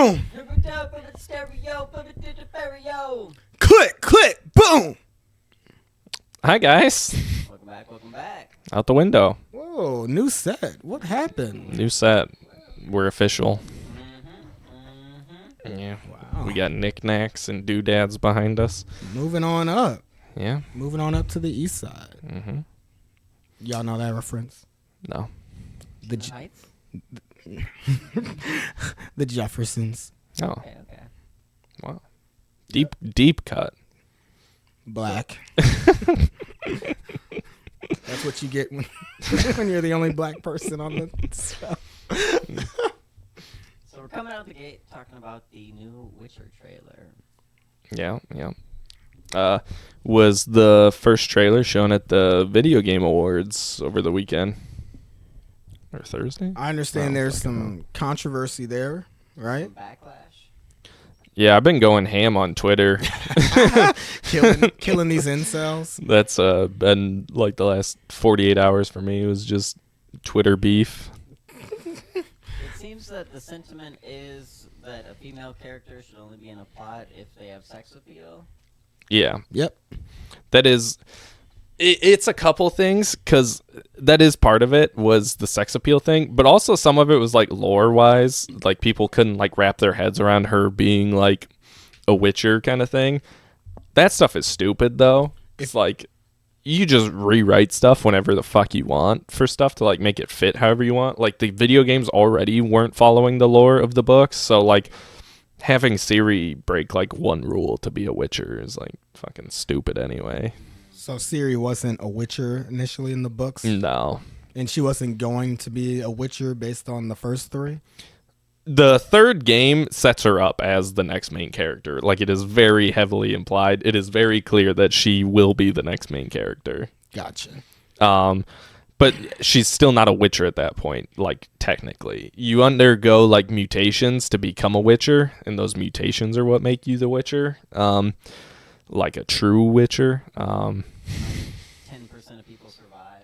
boom. Click, boom. Hi, guys. Welcome back. Out the window. Whoa, new set. What happened? New set. We're official. Yeah. Wow. We got knickknacks and doodads behind us. Moving on up. Yeah. Moving on up to the east side. Mm-hmm. Y'all know that reference? No. The Heights? the Jeffersons. Oh. Okay. Wow. Deep cut. Black. That's what you get when you're the only black person on the show. So we're coming out the gate talking about the new Witcher trailer. Yeah. Was the first trailer shown at the Video Game Awards over the weekend. Or Thursday? I understand there's some controversy there, right? Some backlash. Yeah, I've been going ham on Twitter. killing these incels. That's been like the last 48 hours for me. It was just Twitter beef. It seems that the sentiment is that a female character should only be in a plot if they have sex appeal. Yeah. Yep. That is... It's a couple things, because that is part of it, was the sex appeal thing, but also some of it was like lore-wise. Like, people couldn't like wrap their heads around her being like a Witcher kind of thing. That stuff is stupid, though. It's like, you just rewrite stuff whenever the fuck you want for stuff to like make it fit however you want. Like, the video games already weren't following the lore of the books, so like having Ciri break like one rule to be a Witcher is like fucking stupid anyway. So Ciri wasn't a Witcher initially in the books? No. And she wasn't going to be a Witcher based on the first three? The third game sets her up as the next main character. Like, it is very heavily implied. It is very clear that she will be the next main character. Gotcha. But she's still not a Witcher at that point, like, technically. You undergo, like, mutations to become a Witcher, and those mutations are what make you the Witcher. Like a true Witcher. 10% of people survive.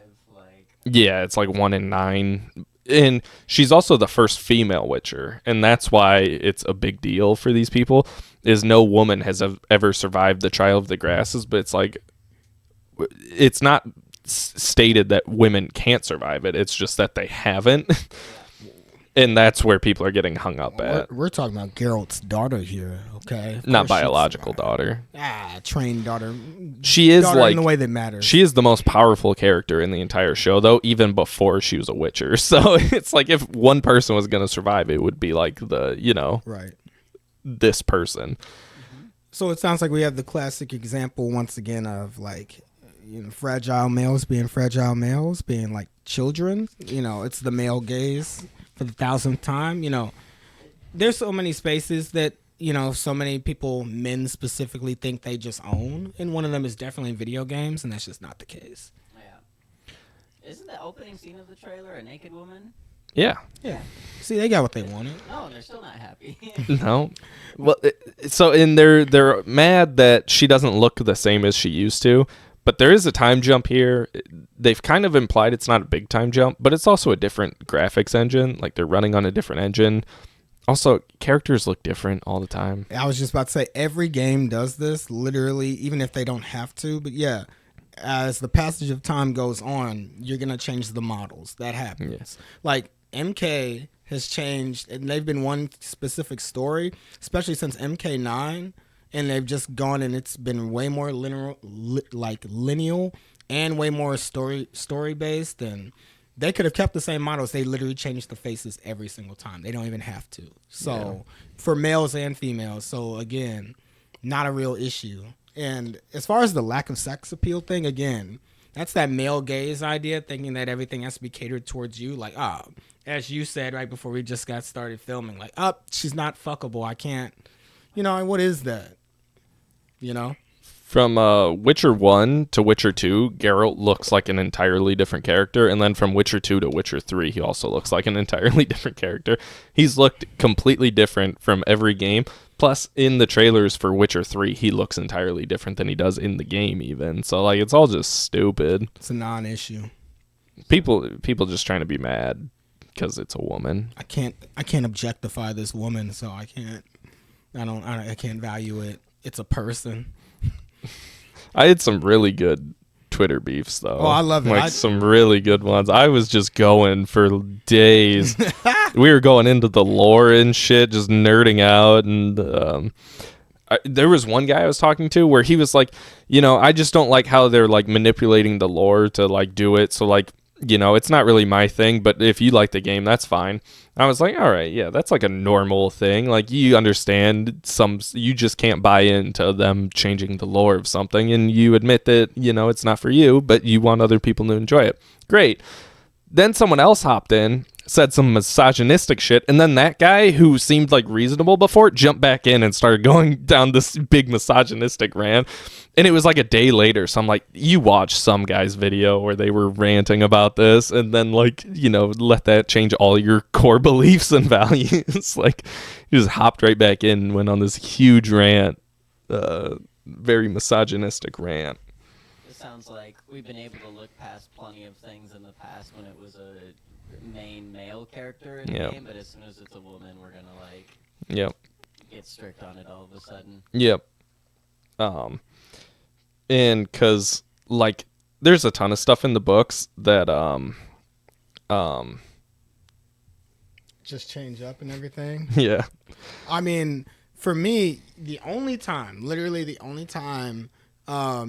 Yeah, it's like 1 in 9. And she's also the first female Witcher, and that's why it's a big deal for these people, is no woman has ever survived the Trial of the Grasses, but it's like, it's not stated that women can't survive it, it's just that they haven't. And that's where people are getting hung up at. We're talking about Geralt's daughter here, okay? Not biological daughter. Trained daughter. She is daughter like, in the way that matters. she is the most powerful character in the entire show, though, even before she was a Witcher. So it's like, if one person was going to survive, it would be like right. This person. So it sounds like we have the classic example once again of like, fragile males being like children. It's the male gaze for the 1000th time. There's so many spaces that so many people, men specifically, think they just own, and one of them is definitely video games, and that's just not the case. Yeah. Isn't the opening scene of the trailer a naked woman? Yeah. See, they got what they wanted. No, they're still not happy. No. Well, they're mad that she doesn't look the same as she used to. But there is a time jump here. They've kind of implied it's not a big time jump, but it's also a different graphics engine. Like, they're running on a different engine. Also, characters look different all the time. I was just about to say, every game does this, literally, even if they don't have to. But yeah, as the passage of time goes on, you're going to change the models. That happens. Yes. Like, MK has changed, and they've been one specific story, especially since MK9. And they've just gone, and it's been way more linear and way more story based. And they could have kept the same models. They literally changed the faces every single time. They don't even have to. So for males and females. So again, not a real issue. And as far as the lack of sex appeal thing, again, that's that male gaze idea, thinking that everything has to be catered towards you. Like, as you said right before we just got started filming, like, she's not fuckable. I can't. What is that? From Witcher 1 to Witcher 2, Geralt looks like an entirely different character. And then from Witcher 2 to Witcher 3, he also looks like an entirely different character. He's looked completely different from every game. Plus, in the trailers for Witcher 3, he looks entirely different than he does in the game even. So, like, it's all just stupid. It's a non-issue. People just trying to be mad. because it's a woman. I can't objectify this woman, so I can't value it. It's a person. I had some really good Twitter beefs though. Oh, I love it. Like some really good ones. I was just going for days. We were going into the lore and shit, just nerding out. And there was one guy I was talking to where he was like, I just don't like how they're like manipulating the lore to like do it. So like, it's not really my thing, but if you like the game, that's fine. I was like, all right, yeah, that's like a normal thing. Like you understand you just can't buy into them changing the lore of something, and you admit that, it's not for you, but you want other people to enjoy it. Great. Then someone else hopped in, said some misogynistic shit, and then that guy who seemed like reasonable before jumped back in and started going down this big misogynistic rant. And it was like a day later, so I'm like, you watched some guy's video where they were ranting about this, and then like, let that change all your core beliefs and values. Like, you just hopped right back in and went on this huge rant, very misogynistic rant. It sounds like we've been able to look past plenty of things in the past when it was a main male character in the game, but as soon as it's a woman, we're gonna like get strict on it all of a sudden. Yep. And because like there's a ton of stuff in the books that just change up and everything. Yeah. I mean, for me, literally the only time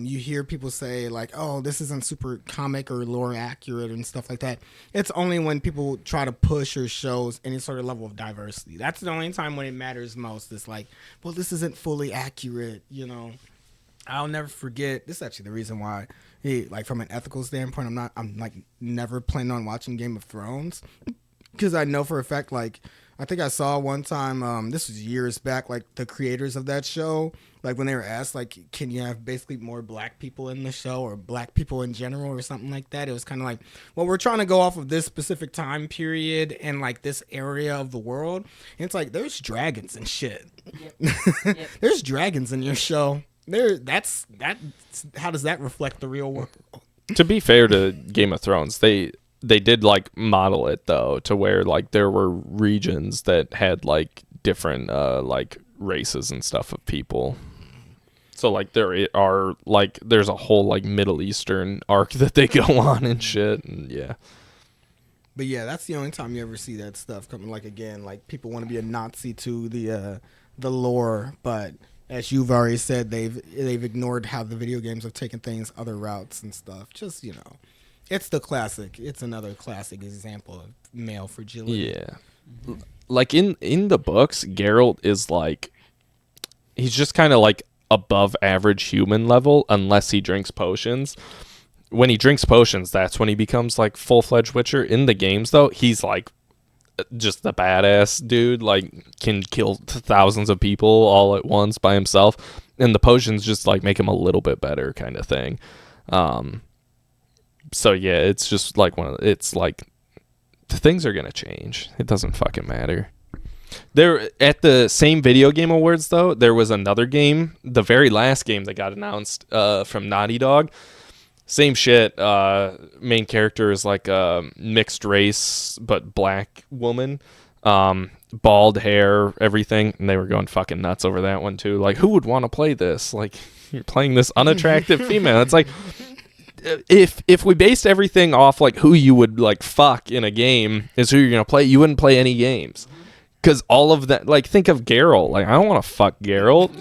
you hear people say like, oh, this isn't super comic or lore accurate and stuff like that, it's only when people try to push or shows any sort of level of diversity. That's the only time when it matters most. It's like, well, this isn't fully accurate, I'll never forget. This is actually the reason why, like from an ethical standpoint, I'm like never planning on watching Game of Thrones, because I know for a fact, like, I think I saw one time, this was years back, like the creators of that show, like when they were asked, like, can you have basically more black people in the show or black people in general or something like that? It was kind of like, well, we're trying to go off of this specific time period and like this area of the world. And it's like, there's dragons and shit. Yep. There's dragons in your show. That's how does that reflect the real world? To be fair to Game of Thrones, they did like model it though to where like there were regions that had like different like races and stuff of people. So like there's a whole like Middle Eastern arc that they go on and shit, and yeah. But yeah, that's the only time you ever see that stuff coming. Like again, like people want to be a Nazi to the lore, but as you've already said, they've ignored how the video games have taken things other routes and stuff. Just, it's the classic. It's another classic example of male fragility. Yeah. Like in the books, Geralt is like, he's just kind of like above average human level unless he drinks potions. When he drinks potions, that's when he becomes like full-fledged Witcher. In the games though, he's like just the badass dude, like can kill thousands of people all at once by himself, and the potions just like make him a little bit better kind of thing. So yeah, it's just like it's like the things are gonna change. It doesn't fucking matter. There at the same video game awards though, there was another game, the very last game that got announced from Naughty Dog. Same shit. Main character is like a mixed race but black woman, bald hair, everything, and they were going fucking nuts over that one too. Like, who would want to play this? Like, you're playing this unattractive female. It's like, if we based everything off like who you would like fuck in a game is who you're gonna play, you wouldn't play any games, because all of that. Like, think of Geralt. Like, I don't want to fuck Geralt.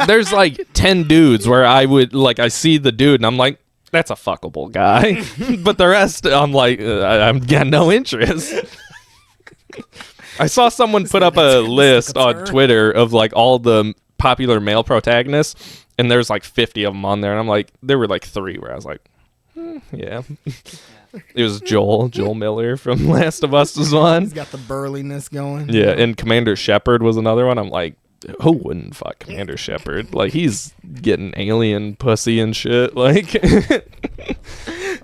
There's like 10 dudes where I would like, I see the dude and I'm like, that's a fuckable guy. But the rest, I'm like, I'm got no interest. I saw someone put up a list on Twitter of like all the popular male protagonists, and there's like 50 of them on there, and I'm like, there were like 3 where I was like, yeah. It was Joel Miller from Last of Us was one. He's got the burliness going. Yeah, and Commander Shepard was another one. I'm like, who wouldn't fuck Commander Shepard? Like, he's getting alien pussy and shit. Like,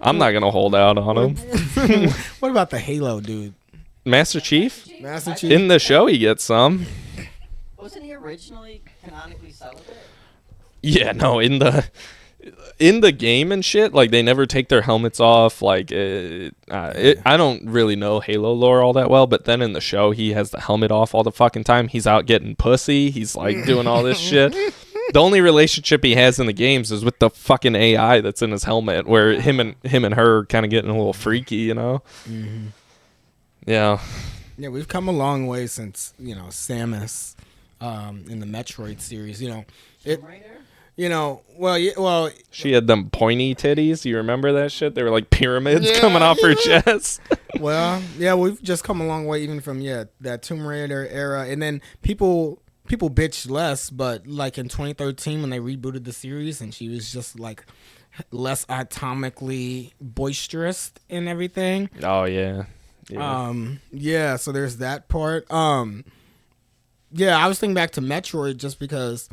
I'm not gonna hold out on him. What about the Halo dude? Master Chief? Master Chief. In the show, he gets some. Wasn't he originally canonically celibate? Yeah, no. in the game and shit, like they never take their helmets off. Like I don't really know Halo lore all that well, but then in the show he has the helmet off all the fucking time. He's out getting pussy. He's like doing all this shit. The only relationship he has in the games is with the fucking AI that's in his helmet, where him and her kind of getting a little freaky, you know. Mm-hmm. Yeah. Yeah, we've come a long way since Samus in the Metroid series. Well, she had them pointy titties. You remember that shit? They were like pyramids coming off her chest. Well, yeah, we've just come a long way even from that Tomb Raider era, and then people bitched less, but like in 2013 when they rebooted the series and she was just like less atomically boisterous and everything. Oh yeah. So there's that part. I was thinking back to Metroid just because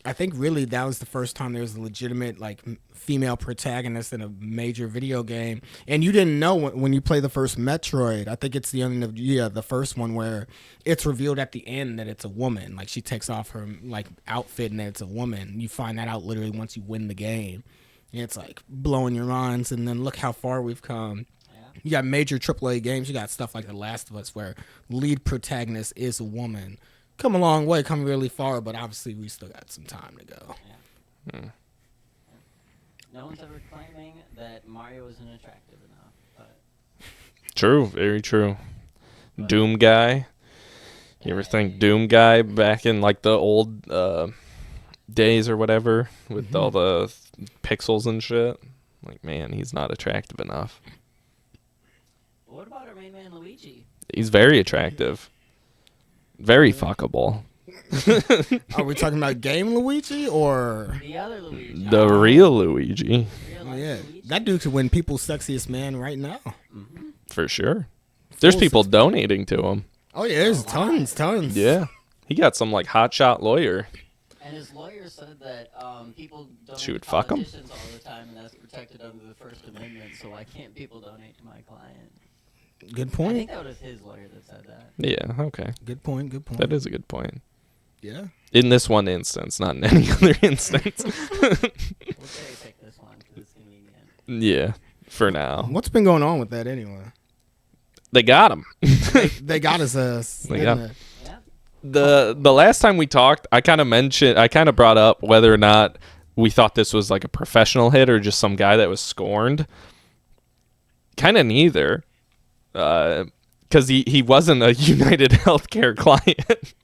I think really that was the first time there was a legitimate like female protagonist in a major video game, and you didn't know when you play the first Metroid. I think it's the end of the first one where it's revealed at the end that it's a woman. Like she takes off her like outfit and that it's a woman. You find that out literally once you win the game, and it's like blowing your minds. And then look how far we've come. You got major AAA games. You got stuff like The Last of Us where lead protagonist is a woman. Come a long way, come really far, but obviously we still got some time to go. Yeah. No one's ever claiming that Mario isn't attractive enough. But true, very true. Doom guy. You ever think Doom guy back in like the old days or whatever with all the pixels and shit? Like, man, he's not attractive enough. What about our main man Luigi? He's very attractive. Very fuckable. Are we talking about game Luigi or the other Luigi? The real Luigi. Luigi? That dude could win people's sexiest man right now. Mm-hmm. For sure. There's people donating to him. Oh yeah, there's tons. Yeah. He got some like hotshot lawyer. And his lawyer said that people donate She would to fuck him? politicians all the time, and that's protected under the First Amendment, so why can't people donate to my client? Good I point. think that was his lawyer that said that. Yeah, okay. Good point. That is a good point. Yeah. In this one instance, not in any other instance. We'll cherry pick this one because it's convenient. Yeah, for now. What's been going on with that anyway? They got him. They got his ass. They got him. The last time we talked, I kind of brought up whether or not we thought this was like a professional hit or just some guy that was scorned. Kind of neither. Because he wasn't a United Healthcare client.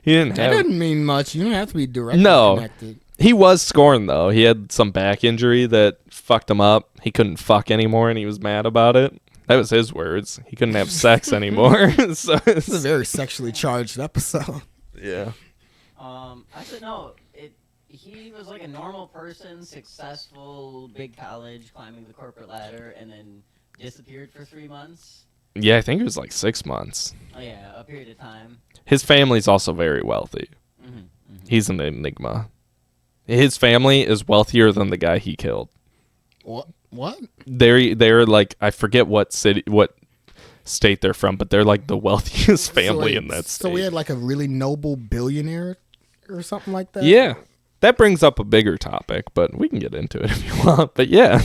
He didn't have. That didn't mean much. You don't have to be directly connected. He was scorned though. He had some back injury that fucked him up. He couldn't fuck anymore, and he was mad about it. That was his words. He couldn't have sex anymore. So it's a very sexually charged episode. Yeah. I said no. He was like a normal person, successful, big college, climbing the corporate ladder, and then disappeared for 3 months. Yeah, I think it was like 6 months. Oh yeah, a period of time. His family's also very wealthy. Mm-hmm, mm-hmm. He's an enigma. His family is wealthier than the guy he killed. What? They're like, I forget what state they're from, but they're like the wealthiest family in that state. So we had like a really noble billionaire or something like that? Yeah. That brings up a bigger topic, but we can get into it if you want. But yeah.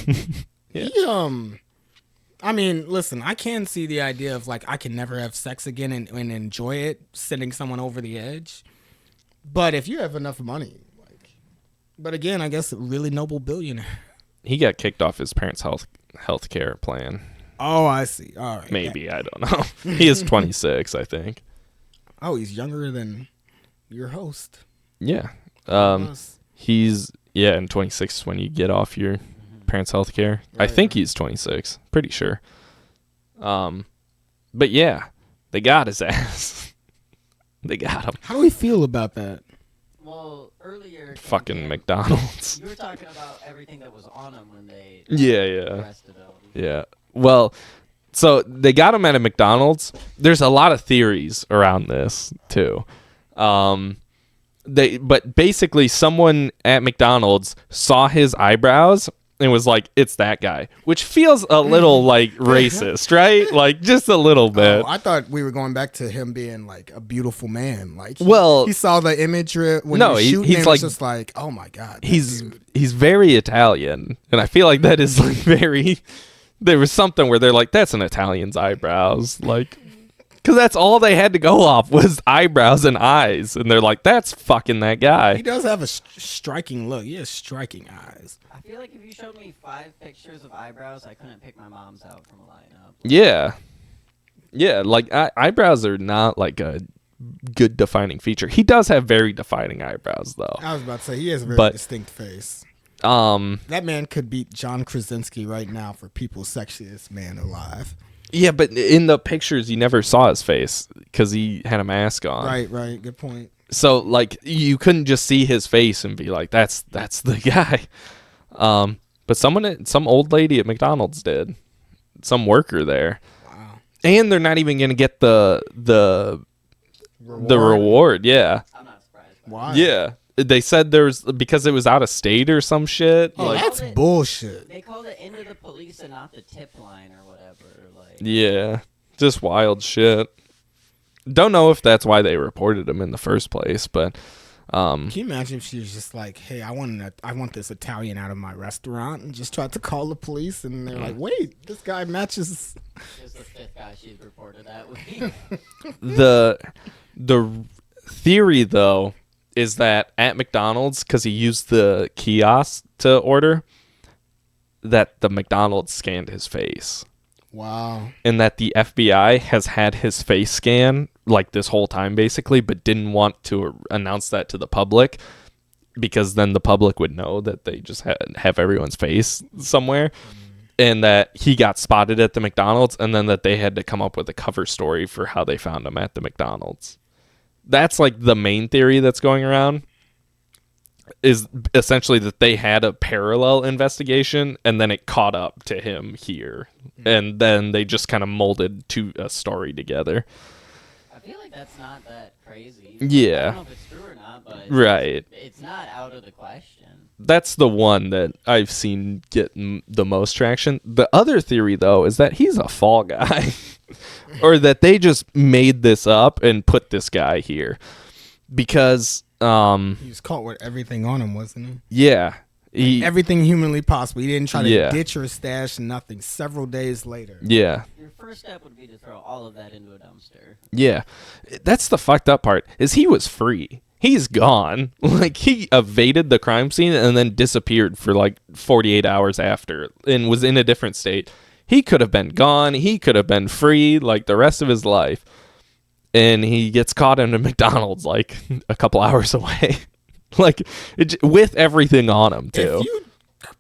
Yeah. I mean, listen, I can see the idea of like I can never have sex again and enjoy it, sending someone over the edge. But if you have enough money, but again, I guess a really noble billionaire. He got kicked off his parents' health care plan. Oh, I see. All right. Maybe, I don't know. He is 26, I think. Oh, he's younger than your host. Yeah. He's and 26 when you get off your parents' health care. Right. I think he's 26. Pretty sure. But yeah, they got his ass. They got him. How do we feel about that? Well, earlier... Fucking McDonald's. You were talking about everything that was on him when they arrested him. Yeah. Well, so they got him at a McDonald's. There's a lot of theories around this, too. But basically someone at McDonald's saw his eyebrows and was like, it's that guy, which feels a little like racist, right? Like just a little bit. I thought we were going back to him being like a beautiful man. Like, he saw the image when he was shooting. He's like, just like, oh my god, he's very Italian, and I feel like that is like very. There was something where they're like, that's an Italian's eyebrows, like. Because that's all they had to go off was eyebrows and eyes. And they're like, that's fucking that guy. He does have a striking look. He has striking eyes. I feel like if you showed me 5 pictures of eyebrows, I couldn't pick my mom's out from a lineup. Yeah. Yeah, like eyebrows are not like a good defining feature. He does have very defining eyebrows, though. I was about to say, he has a very distinct face. That man could beat John Krasinski right now for people's sexiest man alive. Yeah, but in the pictures, you never saw his face because he had a mask on. Right. Good point. So, like, you couldn't just see his face and be like, that's the guy. But some old lady at McDonald's did. Some worker there. Wow. And they're not even going to get the reward. Yeah. I'm not surprised. Why? Yeah. They said because it was out of state or some shit. Oh, like, that's bullshit. They called it into the police and not the tip line or whatever. Like, yeah, just wild shit. Don't know if that's why they reported him in the first place, but can you imagine if she was just like, "Hey, I want this Italian out of my restaurant," and just tried to call the police, and they're like, "Wait, this guy matches." Just the 5th guy she's reported that week. The theory though is that at McDonald's, because he used the kiosk to order, that the McDonald's scanned his face. Wow. And that the FBI has had his face scan like this whole time basically, but didn't want to announce that to the public because then the public would know that they just have everyone's face somewhere. And that he got spotted at the McDonald's, and then that they had to come up with a cover story for how they found him at the McDonald's. That's like the main theory that's going around, is essentially that they had a parallel investigation and then it caught up to him here. And then they just kind of molded a story together. I feel like that's not that crazy. Yeah. I don't know if it's true or not, but right. It's not out of the question. That's the one that I've seen get the most traction. The other theory, though, is that he's a fall guy. Or that they just made this up and put this guy here. Because he was caught with everything on him, wasn't he? Yeah. Everything humanly possible. He didn't try to ditch or stash nothing. Several days later. Yeah. Your first step would be to throw all of that into a dumpster. Yeah. That's the fucked up part, is he was free. He's gone. Like, he evaded the crime scene and then disappeared for like 48 hours after and was in a different state. He could have been gone. He could have been free like the rest of his life. And he gets caught in a McDonald's like a couple hours away. Like, with everything on him, too. If you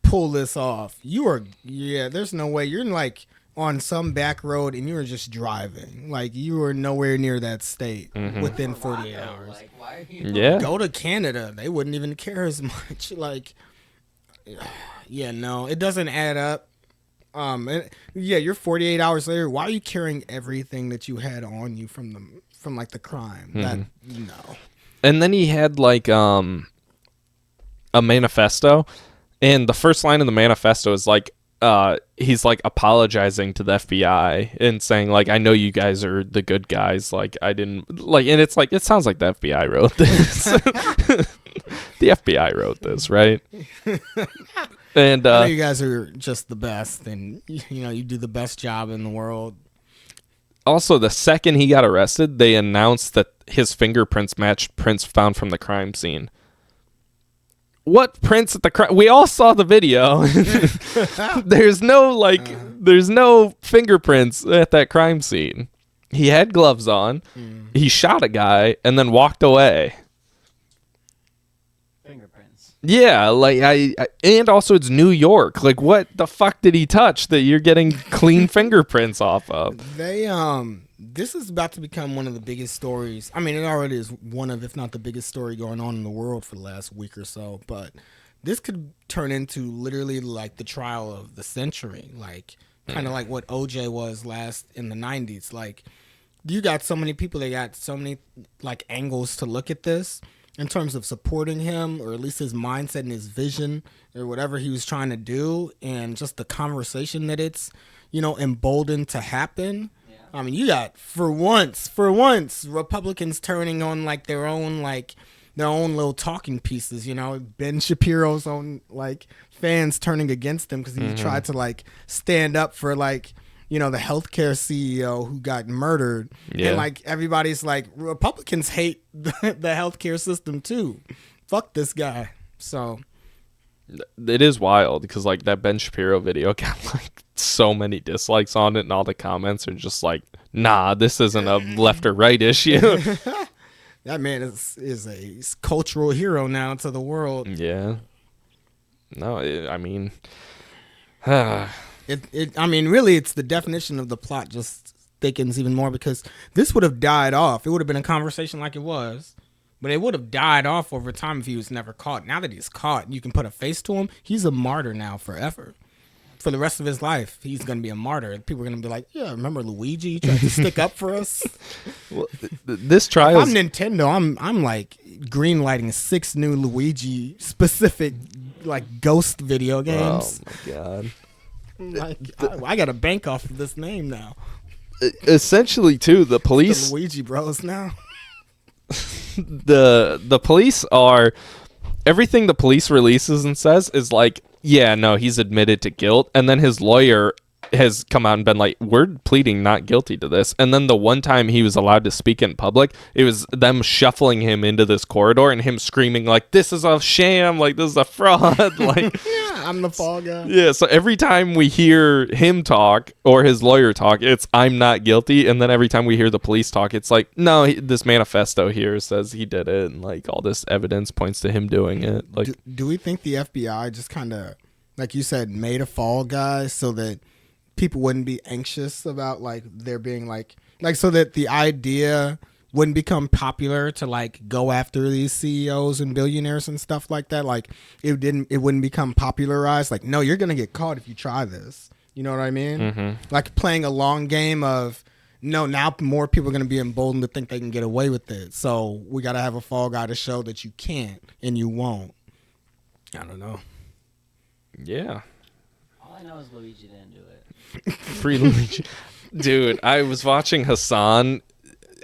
pull this off, there's no way. You're like on some back road and you were just driving. Like, you were nowhere near that state within 48 hours. Like, why are you Go to Canada. They wouldn't even care as much. Like, no, it doesn't add up. You're 48 hours later. Why are you carrying everything that you had on you from like the crime? No. And then he had like a manifesto, and the first line of the manifesto is like he's like apologizing to the FBI and saying like, I know you guys are the good guys, like I didn't like, and it's like, it sounds like the FBI wrote this. The FBI wrote this, right? And I know you guys are just the best, and you do the best job in the world. Also, the second he got arrested, they announced that his fingerprints matched prints found from the crime scene. What prints at the crime? We all saw the video. There's no fingerprints at that crime scene. He had gloves on. He shot a guy and then walked away. Fingerprints. Yeah, like and also it's New York. Like, what the fuck did he touch that you're getting clean fingerprints off of? This is about to become one of the biggest stories. I mean, it already is one of, if not the biggest story going on in the world for the last week or so. But this could turn into literally like the trial of the century, like kind of like what OJ was last in the 90s. Like, you got so many people, they got so many like angles to look at this. in terms of supporting him, or at least his mindset and his vision, or whatever he was trying to do, and just the conversation that it's, emboldened to happen. Yeah. I mean, you got for once, Republicans turning on like their own little talking pieces. Ben Shapiro's own fans turning against him because he tried to stand up for the healthcare CEO who got murdered. Yeah. And everybody's Republicans hate the healthcare system too. Fuck this guy. So it is wild because that Ben Shapiro video got so many dislikes on it, and all the comments are just nah, this isn't a left or right issue. That man is a cultural hero now to the world. Yeah. No, I mean, really, it's the definition of the plot just thickens even more, because this would have died off. It would have been a conversation like it was, but it would have died off over time if he was never caught. Now that he's caught, you can put a face to him. He's a martyr now forever. For the rest of his life, he's going to be a martyr. People are going to be like, yeah, remember Luigi? You tried to stick up for us? Well, this trial. If I'm Nintendo, I'm green lighting 6 new Luigi specific ghost video games. Oh my god. I got to bank off of this name now. Essentially, too, the police. The Luigi Bros now. The police are. Everything the police releases and says is yeah, no, he's admitted to guilt. And then his lawyer has come out and been we're pleading not guilty to this. And then the one time he was allowed to speak in public, it was them shuffling him into this corridor and him screaming this is a sham, this is a fraud. Yeah, I'm the fall guy. Yeah, so every time we hear him talk or his lawyer talk, it's I'm not guilty. And then every time we hear the police talk, it's no, this manifesto here says he did it, and all this evidence points to him doing it. Do we think the FBI just kind of, like you said, made a fall guy so that people wouldn't be anxious about there being so that the idea wouldn't become popular to go after these CEOs and billionaires and stuff like that? It wouldn't become popularized. No, you're gonna get caught if you try this. You know what I mean? Mm-hmm. Playing a long game of no. Now more people are gonna be emboldened to think they can get away with it. So we gotta have a fall guy to show that you can't and you won't. I don't know. Yeah. All I know is Luigi didn't do it. Free Luigi. Dude, I was watching Hassan,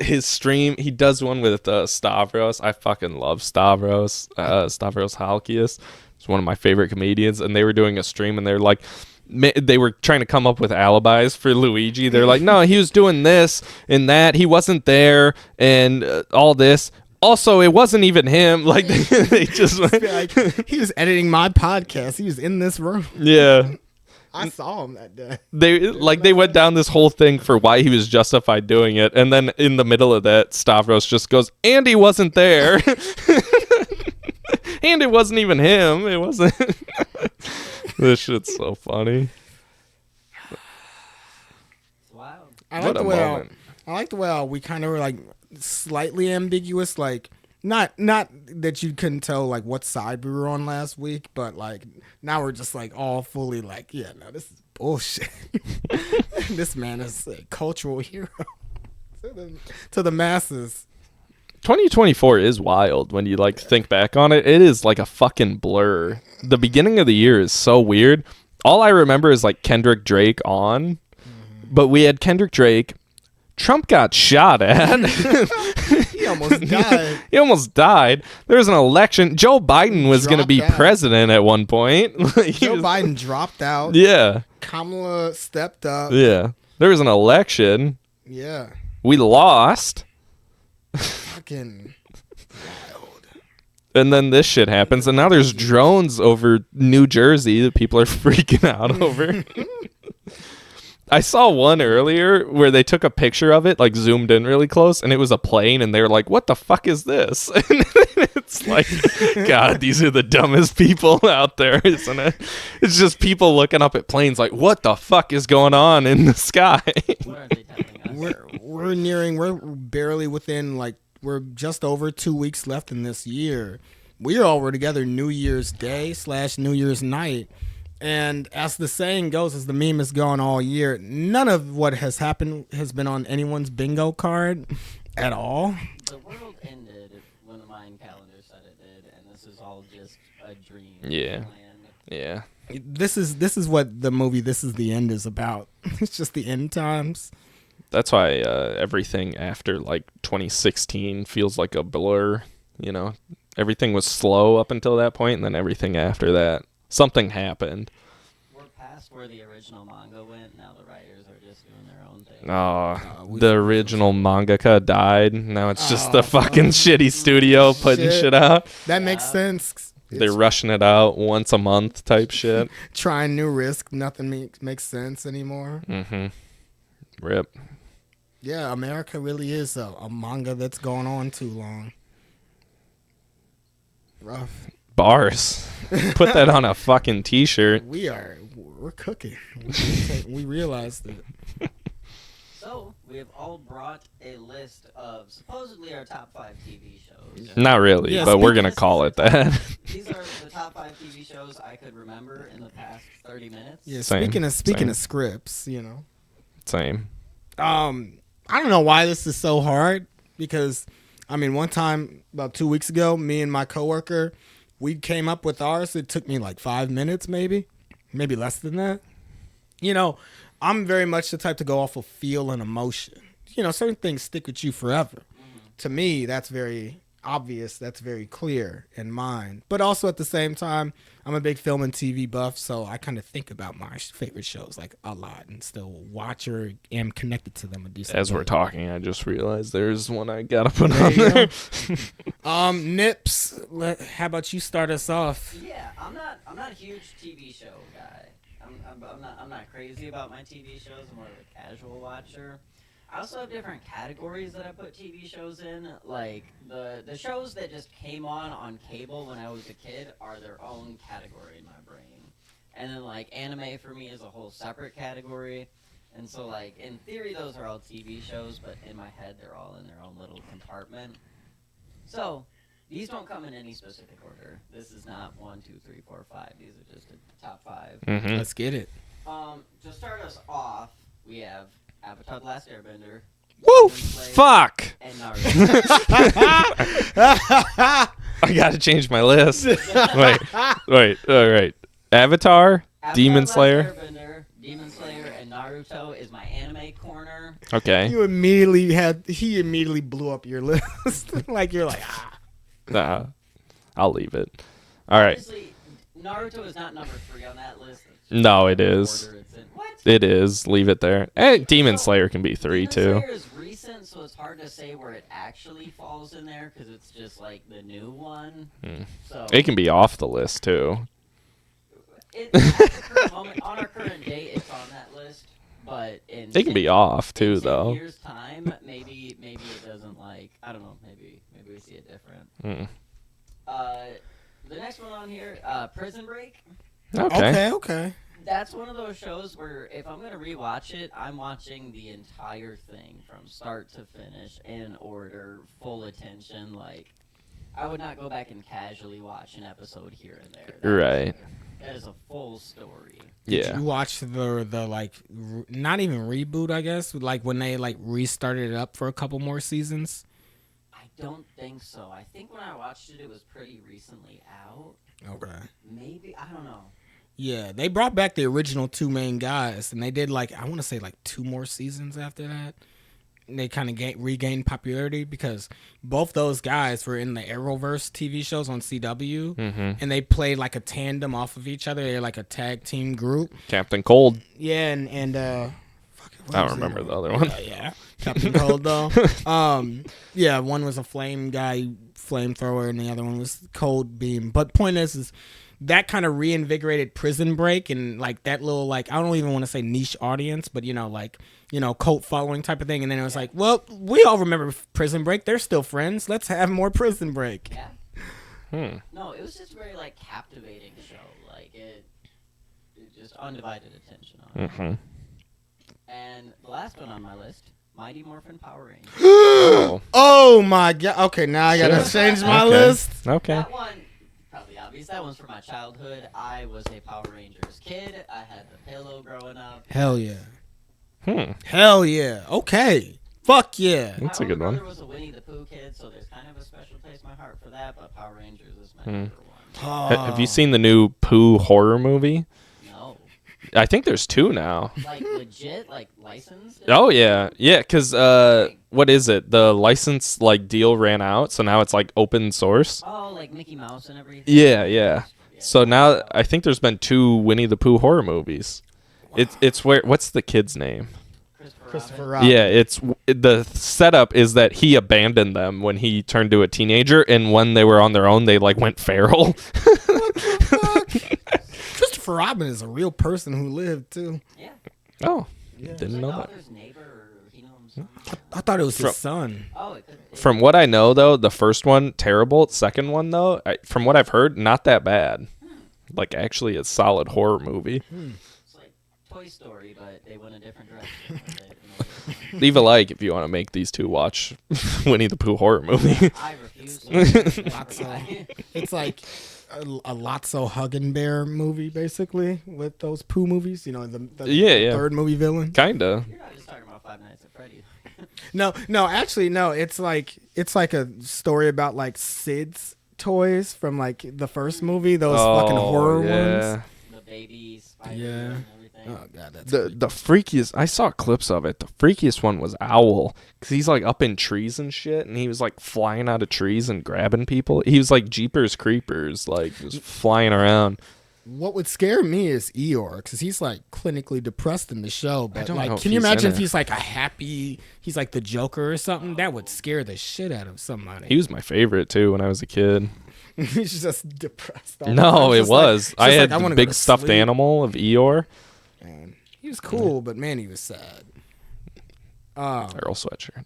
his stream. He does one with Stavros. I fucking love Stavros. Stavros Halkias. He's one of my favorite comedians. And they were doing a stream, and they were trying to come up with alibis for Luigi. They're no, he was doing this and that. He wasn't there and all this. Also, it wasn't even him. They just he was editing my podcast. He was in this room. Yeah. I saw him that day. They went down this whole thing for why he was justified doing it, and then in the middle of that, Stavros just goes, "And he wasn't there, and it wasn't even him. It wasn't." This shit's so funny. Wow. I like the way we kind of were slightly ambiguous, Not that you couldn't tell what side we were on last week, but now we're just all fully yeah, no, this is bullshit. This man is a cultural hero to the masses. 2024 is wild when you think back on it. It is a fucking blur. The beginning of the year is so weird. All I remember is Kendrick Drake on, but we had Kendrick Drake. Trump got shot at. He almost died. There was an election. Joe Biden was going to be president at one point. Biden dropped out. Yeah. Kamala stepped up. Yeah. There was an election. Yeah. We lost. Fucking wild. And then this shit happens, and now there's drones over New Jersey that people are freaking out over. I saw one earlier where they took a picture of it, zoomed in really close, and it was a plane, and they were like, "What the fuck is this?" And it's God, these are the dumbest people out there, isn't it? It's just people looking up at planes what the fuck is going on in the sky? What are they telling us? We're barely within, we're just over 2 weeks left in this year. We all were together New Year's Day / New Year's night. And as the saying goes, as the meme has gone all year, none of what has happened has been on anyone's bingo card at all. The world ended when the Mayan calendar a dream. Yeah. Yeah. This is what the movie This Is the End is about. It's just the end times. That's why everything after like 2016 feels like a blur. You know, everything was slow up until that point, and then everything after that, something happened. We're past where the original manga went. Now the writers are just doing their own thing. The original mangaka died. Now it's just the fucking shitty studio putting shit out. That makes sense. They're rushing it out once a month type shit. Trying new risk. Nothing makes sense anymore. Mm-hmm. Rip. Yeah, America really is a manga that's gone on too long. Rough. Bars. Put that on a fucking t-shirt. We're cooking. We realized it. So, we have all brought a list of supposedly our top 5 TV shows. Not really, but we're going to call it that. These are the top 5 TV shows I could remember in the past 30 minutes. Yeah, Same. speaking of scripts, you know. Same. I don't know why this is so hard because, I mean, one time about 2 weeks ago, me and my coworker, we came up with ours. It took me like 5 minutes, maybe less than that. You know, I'm very much the type to go off of feel and emotion. You know, certain things stick with you forever. Mm-hmm. To me, that's very obvious. That's very clear in mind. But also at the same time, I'm a big film and TV buff, so I kind of think about my favorite shows like a lot and still watch or am connected to them a decent As bit. we're talking, I just realized there's one I gotta put on there. Nips, how about you start us off? Yeah, I'm not a huge TV show guy. I'm not crazy about my TV shows. I'm more of a casual watcher. I also have different categories that I put TV shows in. Like the shows that just came on cable when I was a kid are their own category in my brain. And then like anime for me is a whole separate category. And so like in theory those are all TV shows, but in my head they're all in their own little compartment. So these don't come in any specific order. This is not 1, 2, 3, 4, 5. These are just a top 5. Mm-hmm. Let's get it. To start us off, we have Avatar: The Last Airbender. Woo! Fuck! And Naruto. I gotta change my list. Wait. All right. Avatar, Demon Slayer. Airbender, Demon Slayer, and Naruto is my anime corner. Okay. He immediately blew up your list. Like you're like, Nah, I'll leave it. All right. Obviously, Naruto is not number 3 on that list. No, it is. What? It is. Leave it there. And Demon Slayer can be 3 too. Demon Slayer is recent, so it's hard to say where it actually falls in there because it's just like the new one. So It can be off the list too. at the current moment, on our current date, it's on that list. But It can be off too, in 10 though. years' time, maybe it doesn't like. I don't know. Maybe we see it different. The next one on here, Prison Break. okay. That's one of those shows where if I'm going to rewatch it, I'm watching the entire thing from start to finish in order, full attention. Like, I would not go back and casually watch an episode here and there. Right. That is a full story. Yeah. Did you watch the like not even reboot, I guess, like when they like restarted it up for a couple more seasons? I don't think so. I think when I watched it, it was pretty recently out. Okay. Maybe, I don't know. Yeah, they brought back the original 2 main guys, and they did like I want to say like 2 more seasons after that. And they kind of regained popularity because both those guys were in the Arrowverse TV shows on CW, and they played like a tandem off of each other. They're like a tag team group. Captain Cold. Yeah, and I don't remember the other one. Yeah, Captain Cold though. Yeah, one was a flame guy, flamethrower, and the other one was Cold Beam. But point is that kind of reinvigorated Prison Break and like that little like I don't even want to say niche audience, but cult following type of thing. And then it was like, well, we all remember Prison Break. They're still friends. Let's have more Prison Break. Yeah. No, it was just a very like captivating show. Like it just undivided attention on it. And the last one on my list, Mighty Morphin Power Rangers. Oh my god. Okay, now I gotta change my list. Okay. That one, probably obvious. That one's from my childhood. I was a Power Rangers kid. I had the pillow growing up. Hell yeah. Hell yeah. Okay. Fuck yeah. That's a good one. My brother was a Winnie the Pooh kid, so there's kind of a special place in my heart for that, but Power Rangers is my number one. Have you seen the new Pooh horror movie? No. I think there's 2 now. Like legit, like licensed? Oh yeah, because what is it? The license like deal ran out, so now it's like open source. Oh, like Mickey Mouse and everything. Yeah. So now I think there's been 2 Winnie the Pooh horror movies. Wow. It's where what's the kid's name? Christopher Robin. Yeah, the setup is that he abandoned them when he turned to a teenager, and when they were on their own, they like went feral. What the fuck? Christopher Robin is a real person who lived too. Yeah. Oh, didn't know that. I thought it was his son. Oh, it could be. From what I know, though, the first one terrible. Second one, though, from what I've heard, not that bad. Like actually, a solid horror movie. It's like Toy Story, but they went a different direction. Leave a like if you want to make these 2 watch Winnie the Pooh horror movie. I refuse to. It's like a Lotso Hug and Bear movie, basically, with those Pooh movies. You know, the third movie villain. Kinda. You're not just talking about Five Nights at Freddy's. No, actually, no. It's like a story about like Sid's toys from like the first movie. Those fucking horror ones. The baby spider. Yeah. And everything. Oh god, that's The freakiest. I saw clips of it. The freakiest one was Owl, because he's like up in trees and shit, and he was like flying out of trees and grabbing people. He was like Jeepers Creepers, like just flying around. What would scare me is Eeyore, because he's like clinically depressed in the show. But don't know like, if can you he's imagine in if it. he's like he's like the Joker or something? That would scare the shit out of somebody. He was my favorite too when I was a kid. He's just depressed. All the time. No, it Just like- was. just I had like, the wanna go big to stuffed sleep. animal of Eeyore. Man, he was cool, but man, he was sad. Earl sweatshirt.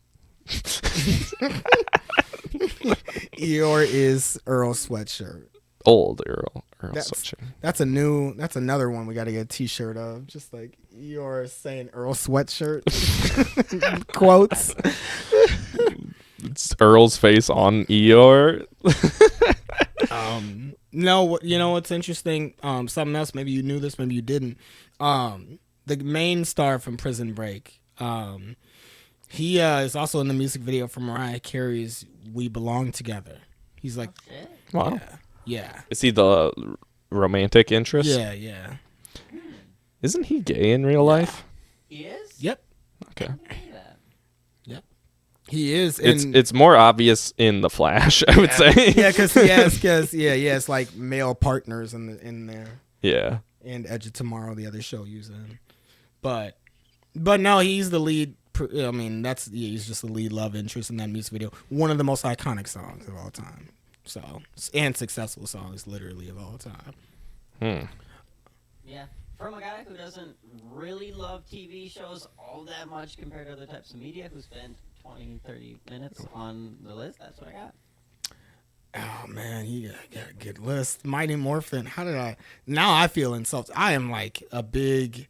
Eeyore is Earl Sweatshirt. Old Earl That's- sweatshirt. That's another one we got to get a T-shirt of. Just like Eeyore saying Earl Sweatshirt quotes. It's Earl's face on Eeyore. No, you know what's interesting? Something else. Maybe you knew this. Maybe you didn't. The main star from Prison Break. He is also in the music video for Mariah Carey's "We Belong Together." He's like, Wow. yeah, Is he the romantic interest? yeah. Isn't he gay in real life? He is? Yep, Okay. he is. It's more obvious in The Flash, I would say. Yeah, because it's like male partners in there. Yeah. And Edge of Tomorrow, the other show he's in. But no, he's the lead. I mean, he's just the lead love interest in that music video. One of the most iconic songs of all time. So, and successful songs, literally, of all time. Yeah. From a guy who doesn't really love TV shows all that much compared to other types of media, who spent 20, 30 minutes on the list, that's what I got. Oh, man, you got a good list. Mighty Morphin. Now I feel insulted. I am like a big,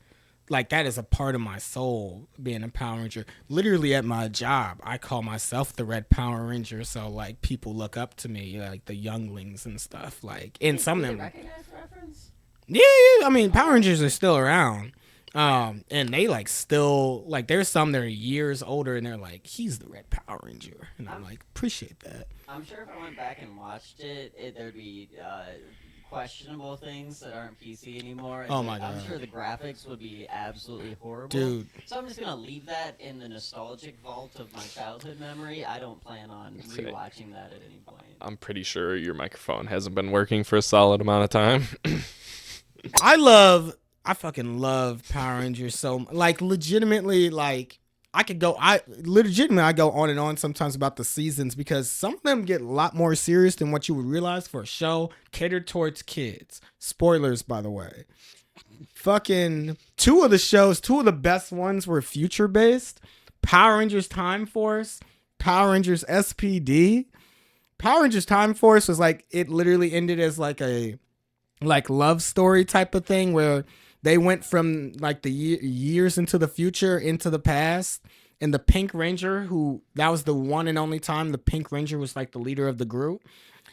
like that is a part of my soul, being a Power Ranger. Literally at my job, I call myself the Red Power Ranger. So like people look up to me, like the younglings and stuff. Like, and some of them. Recognize the reference? Yeah. I mean, Power Rangers are still around. And they like still like there's some that are years older and they're like, he's the Red Power Ranger. And I'm like, appreciate that. I'm sure if I went back and watched it there'd be questionable things that aren't PC anymore. Oh my God. I'm sure the graphics would be absolutely horrible. Dude. So I'm just going to leave that in the nostalgic vault of my childhood memory. I don't plan on rewatching that at any point. I'm pretty sure your microphone hasn't been working for a solid amount of time. I fucking love Power Rangers so like legitimately like I go on and on sometimes about the seasons because some of them get a lot more serious than what you would realize for a show catered towards kids. Spoilers, by the way. Fucking two of the best ones were future based. Power Rangers Time Force, Power Rangers SPD. Power Rangers Time Force was like it literally ended as like a love story type of thing where they went from like the years into the future into the past, and the Pink Ranger, that was the one and only time the Pink Ranger was like the leader of the group,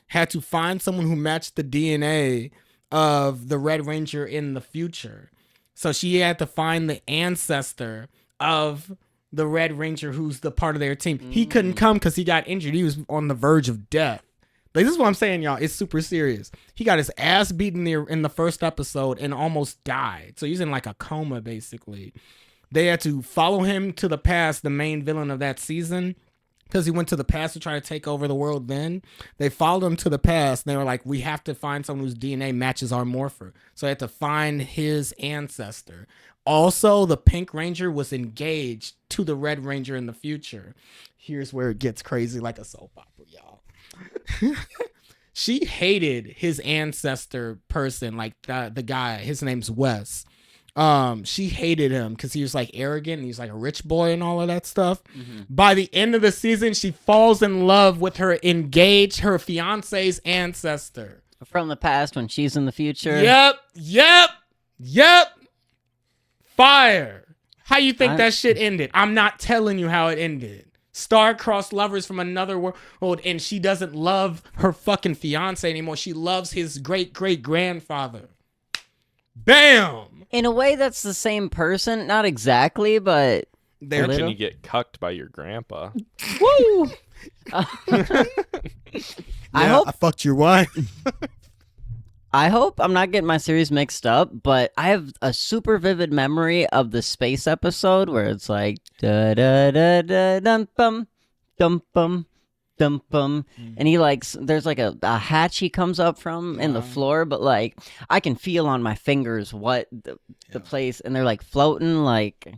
had to find someone who matched the DNA of the Red Ranger in the future. So she had to find the ancestor of the Red Ranger who's the part of their team. He couldn't come because he got injured. He was on the verge of death. Like, this is what I'm saying, y'all. It's super serious. He got his ass beaten in the first episode and almost died. So he's in like a coma, basically. They had to follow him to the past, the main villain of that season, because he went to the past to try to take over the world then. They followed him to the past, and they were like, we have to find someone whose DNA matches our morpher. So they had to find his ancestor. Also, the Pink Ranger was engaged to the Red Ranger in the future. Here's where it gets crazy like a soap opera, y'all. She hated his ancestor person, like the guy. His name's Wes. She hated him because he was like arrogant and he's like a rich boy and all of that stuff. By the end of the season, she falls in love with her fiance's ancestor from the past when she's in the future. Yep. Fire. How you think that shit ended? I'm not telling you how it ended. Star-crossed lovers from another world, and she doesn't love her fucking fiance anymore. She loves his great-great-grandfather. Bam! In a way, that's the same person. Not exactly, but... Imagine you get cucked by your grandpa. Woo! I fucked your wife. I hope I'm not getting my series mixed up, but I have a super vivid memory of the space episode where it's like da da da da dum bum dum bum dum bum, and he like there's like a hatch he comes up from in the floor, but like I can feel on my fingers what the place, and they're like floating like.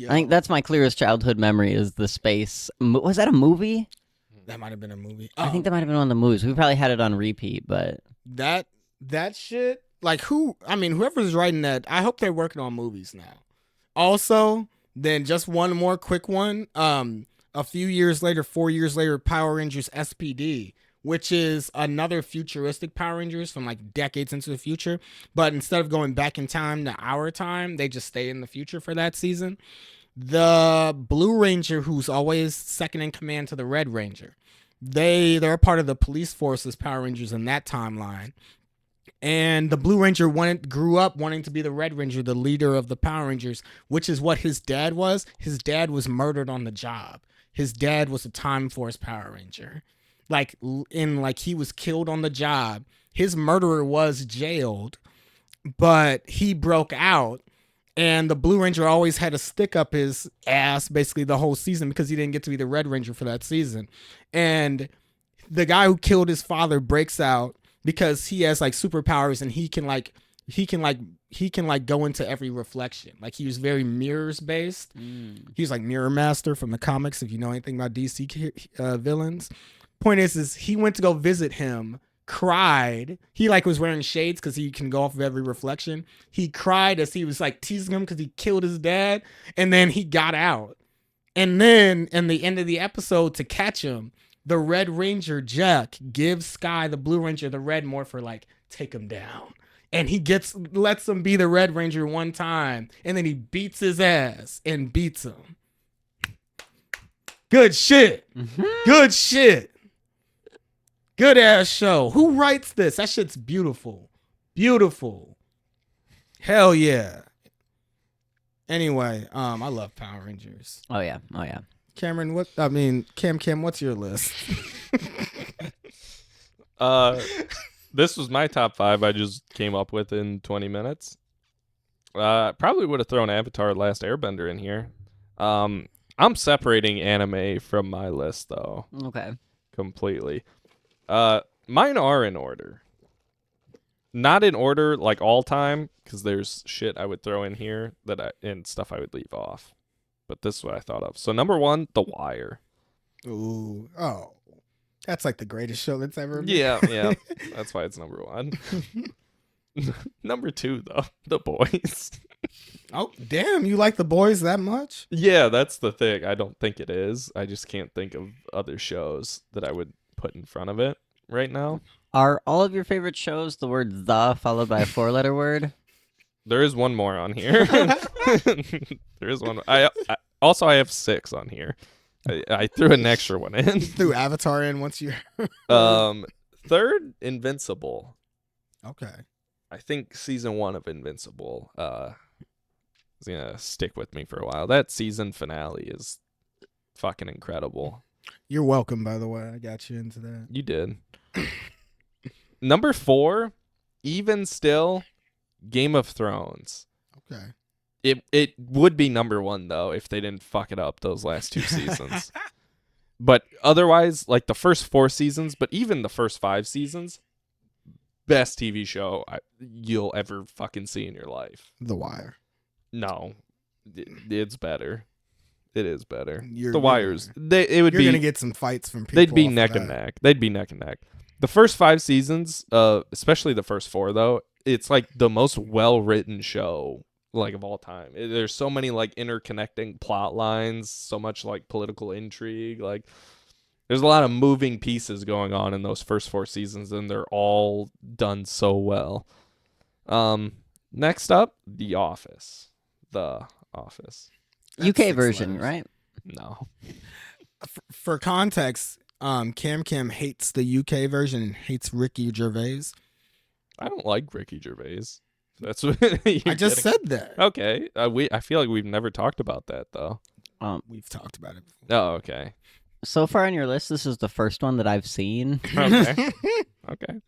I think that's my clearest childhood memory is the space. Was that a movie? That might have been a movie. I think that might have been one of the movies. We probably had it on repeat, but that shit, like whoever's writing that, I hope they're working on movies now. Also, then just one more quick one. A few years later, 4 years later, Power Rangers SPD, which is another futuristic Power Rangers from like decades into the future. But instead of going back in time to our time, they just stay in the future for that season. The Blue Ranger, who's always second in command to the Red Ranger, they're a part of the police force's Power Rangers in that timeline. And the Blue Ranger grew up wanting to be the Red Ranger, the leader of the Power Rangers, which is what his dad was. His dad was murdered on the job. His dad was a Time Force Power Ranger. He was killed on the job. His murderer was jailed, but he broke out. And the Blue Ranger always had a stick up his ass basically the whole season because he didn't get to be the Red Ranger for that season. And the guy who killed his father breaks out because he has like superpowers and he can go into every reflection. Like he was very mirrors based. He was like Mirror Master from the comics. If you know anything about DC villains, point is he went to go visit him, cried. He like was wearing shades because he can go off of every reflection. He cried as he was like teasing him because he killed his dad, and then he got out. And then in the end of the episode, to catch him, the Red Ranger Jack gives Sky, the Blue Ranger, the Red Morpher, like, take him down. And he lets him be the Red Ranger one time, and then he beats his ass and beats him. Good shit. Good shit. Good ass show. Who writes this? That shit's beautiful. Beautiful. Hell yeah. Anyway, I love Power Rangers. Oh yeah. Cameron, CamCam, what's your list? This was my top 5 I just came up with in 20 minutes. Probably would have thrown Avatar: Last Airbender in here. I'm separating anime from my list, though. Okay. Completely. Mine are in order. Not in order like all time, because there's shit I would throw in here and stuff I would leave off. But this is what I thought of. So number 1, The Wire. Ooh, oh, that's like the greatest show that's ever been. Yeah. That's why it's number 1. Number 2, though, The Boys. Oh, damn, you like The Boys that much? Yeah, that's the thing. I don't think it is. I just can't think of other shows that I would put in front of it right now. Are all of your favorite shows the word "the" followed by a 4-letter word? There is one more on here. There is one. I have 6 on here. I threw an extra one in. Threw Avatar in once you. Third, Invincible. Okay. I think season 1 of Invincible is gonna stick with me for a while. That season finale is fucking incredible. You're welcome, by the way. I got you into that. You did. Number 4, even still, Game of Thrones. Okay. It would be number 1 though if they didn't fuck it up those last 2 seasons. But otherwise, like the first 4 seasons, but even the first 5 seasons, best TV show you'll ever fucking see in your life. The Wire. No, it's better. It is better. You're Wire's. You're gonna get some fights from people. They'd be neck and neck. They'd be neck and neck. The first 5 seasons, especially the first 4 though, it's like the most well-written show like of all time. There's so many like interconnecting plot lines, so much like political intrigue. Like there's a lot of moving pieces going on in those first 4 seasons, and they're all done so well. Next up, The Office. The Office. That's UK version, letters. Right? No. For context, CamCam hates the UK version and hates Ricky Gervais. I don't like Ricky Gervais. That's what I just said that. Okay. I feel like we've never talked about that though. We've talked about it before. Oh, okay. So far on your list, this is the first one that I've seen. Okay. Okay.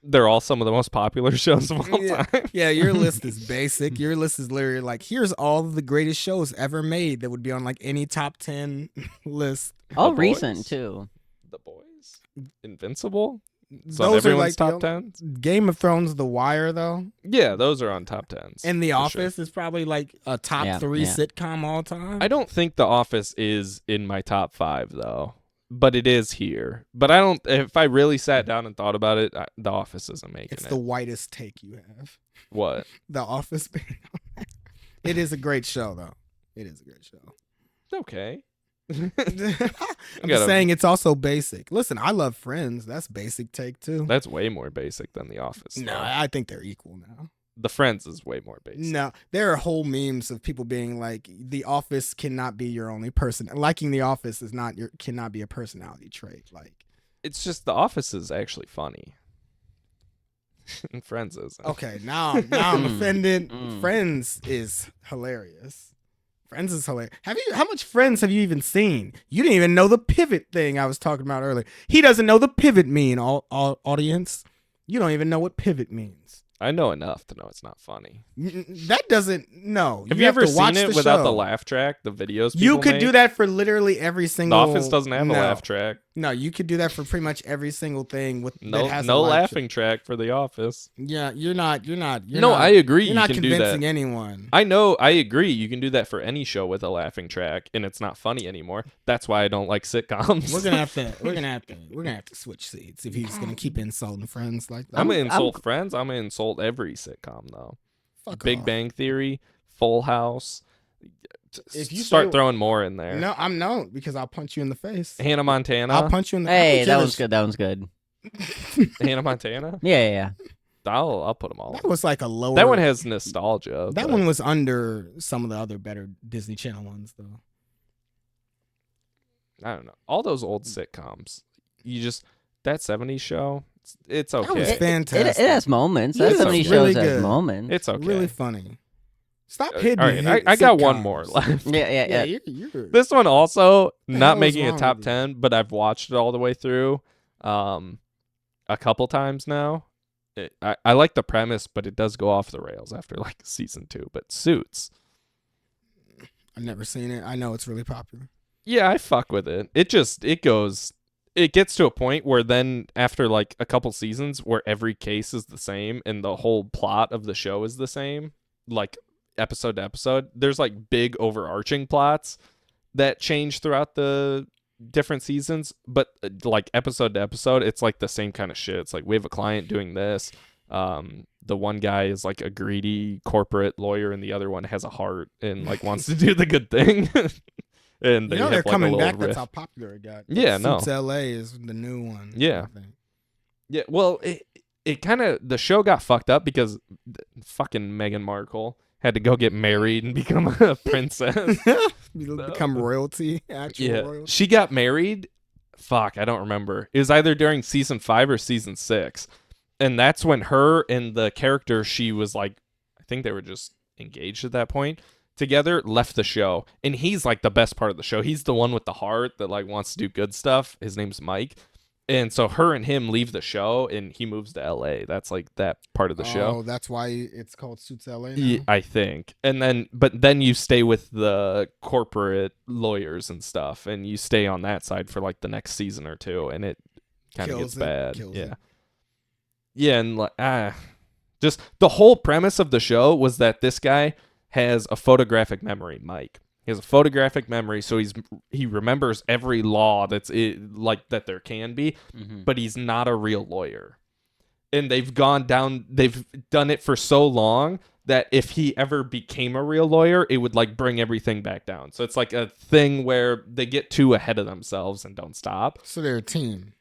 They're all some of the most popular shows of all time. Yeah, your list is basic. Your list is literally like, here's all of the greatest shows ever made that would be on like any top 10 list. All recent too. The Boys, Invincible. Those are like top 10s. Game of Thrones, The Wire, though. Yeah, those are on top 10s. And The Office is probably like a top 3 sitcom all time. I don't think The Office is in my top 5 though. But it is here. But I don't. If I really sat down and thought about it, The Office isn't making it. It's the whitest take you have. What? The Office. It is a great show, though. It is a great show. Okay. I'm just saying it's also basic. Listen, I love Friends. That's basic take too. That's way more basic than The Office. No, I think they're equal now. The Friends is way more basic. No, there are whole memes of people being like, The Office cannot be your only person. Liking The Office is not cannot be a personality trait. Like, it's just The Office is actually funny. And Friends isn't. Okay, now I'm offended. Friends is hilarious. Friends is hilarious. How much Friends have you even seen? You didn't even know the pivot thing I was talking about earlier. He doesn't know the pivot mean, audience. You don't even know what pivot means. I know enough to know it's not funny. That doesn't, no. Have you ever seen it without the laugh track, the videos you could do that for literally every single... The Office doesn't have a laugh track. No, you could do that for pretty much every single thing with no laughing track for The Office. Yeah, you're not. I agree. You're not convincing anyone. I know, I agree. You can do that for any show with a laughing track, and it's not funny anymore. That's why I don't like sitcoms. We're gonna have to switch seats if he's gonna keep insulting Friends like that. I'm gonna insult Friends. I'm gonna insult every sitcom though. Big Bang Theory, Full House. If you start throwing more in there. No, I'm not, because I'll punch you in the face. Hannah Montana. I'll punch you in the face. Hey, that was good. That one's good. Hannah Montana? Yeah. I'll put them all. That was like a lower. That one has nostalgia. That one was under some of the other better Disney Channel ones, though. I don't know. All those old sitcoms. That 70s show, it's okay. That was fantastic. It has moments. That 70s shows has moments. It's okay. Really funny. Stop hitting me. All right, I got one more left. Yeah. This one also not making a top 10, but I've watched it all the way through a couple times now. I like the premise, but it does go off the rails after like season 2. But Suits. I've never seen it. I know it's really popular. Yeah, I fuck with it. It gets to a point where then after like a couple seasons where every case is the same and the whole plot of the show is the same, like episode to episode, there's like big overarching plots that change throughout the different seasons, but like episode to episode, it's like the same kind of shit. It's like we have a client doing this. The one guy is like a greedy corporate lawyer and the other one has a heart and like wants to do the good thing. And they they're coming back. That's how popular it got. Yeah, Suits LA is the new one. Yeah. Yeah, well, it kind of, the show got fucked up because fucking Meghan Markle had to go get married and become a princess. Become royalty, royalty. She got married. Fuck, I don't remember. It was either during season 5 or season 6. And that's when her and the character she was like, I think they were just engaged at that point, together, left the show. And he's like the best part of the show. He's the one with the heart that like wants to do good stuff. His name's Mike. And so her and him leave the show, and he moves to L.A. That's like that part of the show. Oh, that's why it's called Suits LA now? I think. But then you stay with the corporate lawyers and stuff, and you stay on that side for like the next season or two, and it kind of gets bad. Yeah, and just the whole premise of the show was that this guy has a photographic memory, Mike. He has a photographic memory, so he remembers every law that there can be, but he's not a real lawyer. And they've done it for so long that if he ever became a real lawyer, it would like bring everything back down. So it's like a thing where they get too ahead of themselves and don't stop. So they're a team.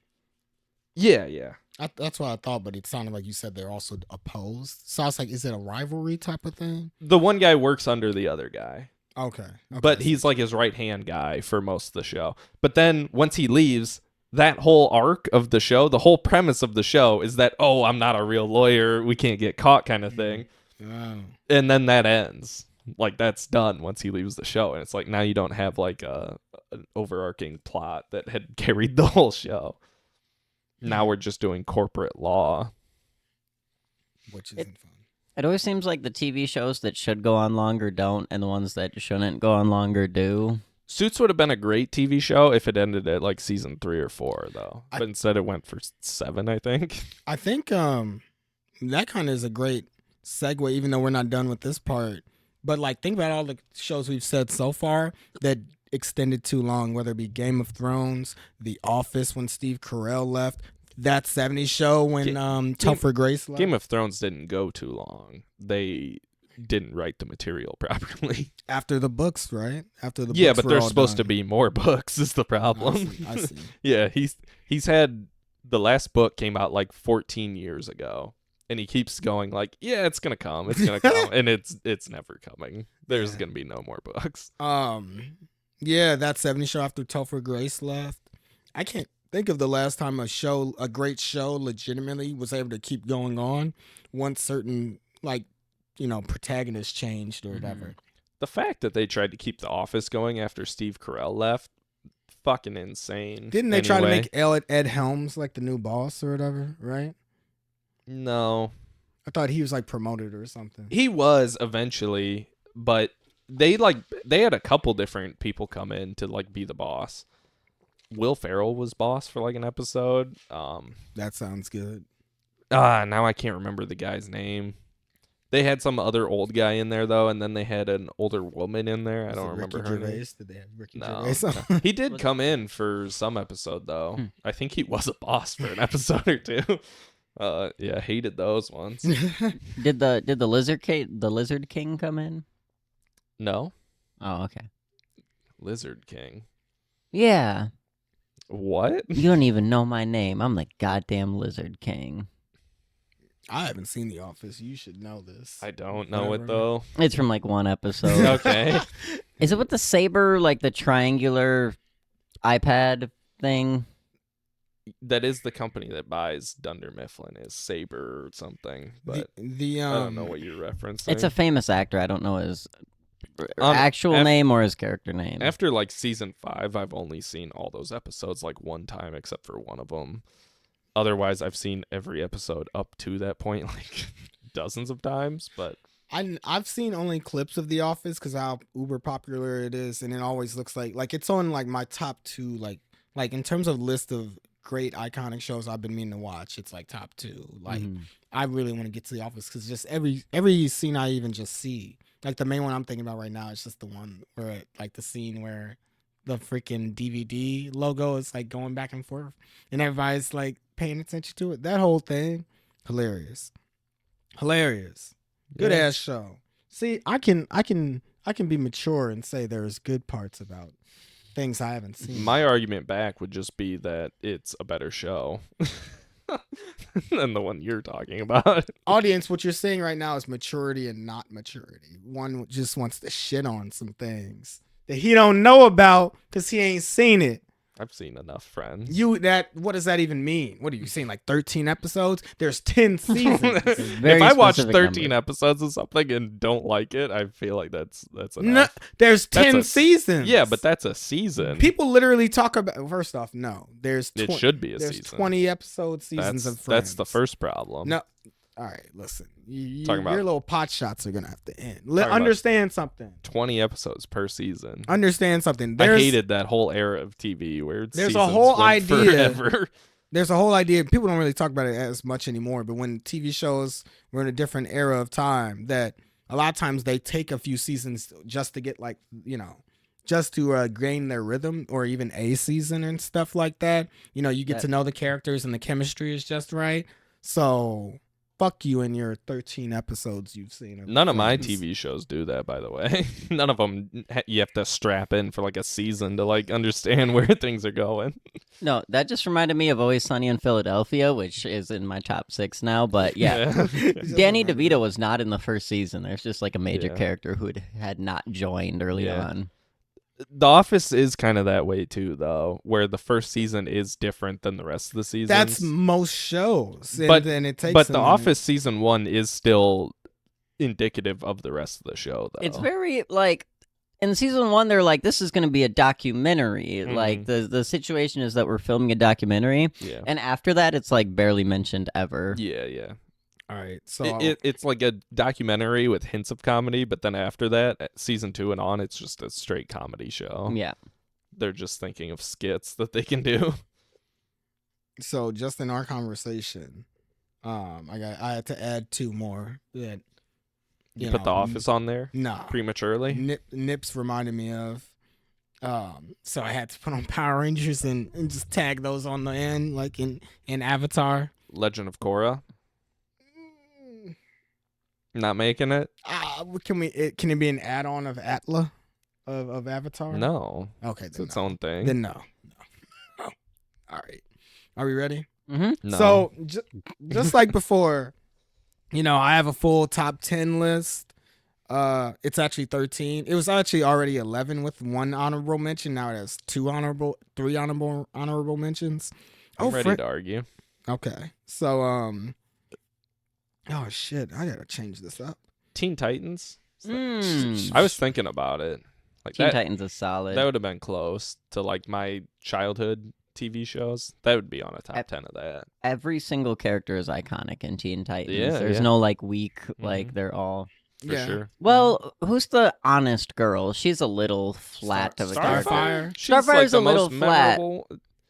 Yeah. That's what I thought, but it sounded like you said they're also opposed. So I was like, is it a rivalry type of thing? The one guy works under the other guy. Okay. But he's like his right-hand guy for most of the show. But then once he leaves, that whole arc of the show, the whole premise of the show is that, oh, I'm not a real lawyer, we can't get caught kind of thing. Oh. And then that ends. Like, that's done once he leaves the show. And it's like, now you don't have like an overarching plot that had carried the whole show. Now we're just doing corporate law. Which isn't fun. It always seems like the TV shows that should go on longer don't, and the ones that shouldn't go on longer do. Suits would have been a great TV show if it ended at like season 3 or 4, though. But instead it went for 7, I think. I think that kind of is a great segue, even though we're not done with this part. But like, think about all the shows we've said so far that extended too long, whether it be Game of Thrones, The Office when Steve Carell left, That 70s Show when Topher Grace left. Game of Thrones didn't go too long. They didn't write the material properly. After the books, right? After the yeah, books but there's supposed to be more books is the problem. I see. Yeah, he's had the last book came out like 14 years ago, and he keeps going like, yeah, it's gonna come, and it's never coming. There's gonna be no more books. Yeah, That 70s Show after Topher Grace left. I can't think of the last time a great show legitimately was able to keep going on once certain protagonists changed or whatever. The fact that they tried to keep The Office going after Steve Carell left, fucking insane. Didn't they try to make Ed Helms like the new boss or whatever, right? No. I thought he was like promoted or something. He was eventually, but they had a couple different people come in to like be the boss. Will Ferrell was boss for like an episode. That sounds good. Now I can't remember the guy's name. They had some other old guy in there though, and then they had an older woman in there. I don't remember her name. Did they have Ricky No. Gervais? He did come in for some episode though. I think he was a boss for an episode or two. Yeah, hated those ones. Did the Lizard King come in? No. Oh, okay. Lizard King. Yeah. What? You don't even know my name. I'm the goddamn Lizard King. I haven't seen The Office. You should know this. I don't know it though. It's from like one episode. Okay. Is it with the saber, like the triangular iPad thing? That is the company that buys Dunder Mifflin, is Saber or something. But I don't know what you're referencing. It's a famous actor. I don't know his actual name or his character name. After like season 5, I've only seen all those episodes like one time, except for one of them. Otherwise, I've seen every episode up to that point like dozens of times. But I've seen only clips of The Office because how uber popular it is, and it always looks like it's on like my top 2 like in terms of list of great iconic shows I've been meaning to watch. It's like top 2. Like I really want to get to The Office because just every scene I even just see, like the main one I'm thinking about right now is just the one where like the scene where the freaking DVD logo is like going back and forth and everybody's like paying attention to it. That whole thing, hilarious. Good ass show. See, I can be mature and say there's good parts about things I haven't seen. My argument back would just be that it's a better show than the one you're talking about. Audience, what you're saying right now is maturity and not maturity. One just wants to shit on some things that he don't know about because he ain't seen it. I've seen enough Friends. What does that even mean? What are you saying? Like 13 episodes? There's 10 seasons. If I watch 13 episodes of something and don't like it, I feel like that's enough. No, there's 10 seasons. Yeah, but that's a season. People literally talk about. First off, no. It should be a there's season. 20 episode seasons of Friends. That's the first problem. No. All right, listen. Talking about your little pot shots are gonna have to end. Understand something. 20 episodes per season. Understand something. I hated that whole era of TV where there's a whole idea. Forever. There's a whole idea. People don't really talk about it as much anymore. But when TV shows were in a different era of time, that a lot of times they take a few seasons just to get just to gain their rhythm, or even a season and stuff like that. You get to know the characters and the chemistry is just right. So. Fuck you and your 13 episodes you've seen. None of my TV shows do that, by the way. None of them you have to strap in for like a season to like understand where things are going. No, that just reminded me of Always Sunny in Philadelphia, which is in my top 6 now. But yeah, Danny DeVito was not in the first season. There's just like a major character who had not joined early on. The Office is kind of that way too, though, where the first season is different than the rest of the seasons. That's most shows, but it takes. But The Office season 1 is still indicative of the rest of the show, though. It's very like in season 1, they're like, this is going to be a documentary. Like the situation is that we're filming a documentary, and after that, it's like barely mentioned ever. Yeah. All right, so it's like a documentary with hints of comedy, but then after that, season 2 and on, it's just a straight comedy show. Yeah, they're just thinking of skits that they can do. So just in our conversation, I had to add 2 more that you put The Office on there. Nah, prematurely. Nips reminded me of. So I had to put on Power Rangers and just tag those on the end, like in Avatar. Legend of Korra. Not making it? Can it be an add-on of Atla of Avatar? No. Okay, it's its own thing. Then no. All right. Are we ready? Mm-hmm. No. So just like before, I have a full top 10 list. It's actually 13. It was actually already 11 with 1 honorable mention. Now it has 3 honorable mentions. I'm ready to argue. Okay. So oh shit! I gotta change this up. Teen Titans. I was thinking about it. Like Teen Titans is solid. That would have been close to like my childhood TV shows. That would be on a top 10 of that. Every single character is iconic in Teen Titans. Yeah, There's no like weak. Like they're all for sure. Well, who's the honest girl? She's a little flat of a character. Starfire. Starfire's like a little flat.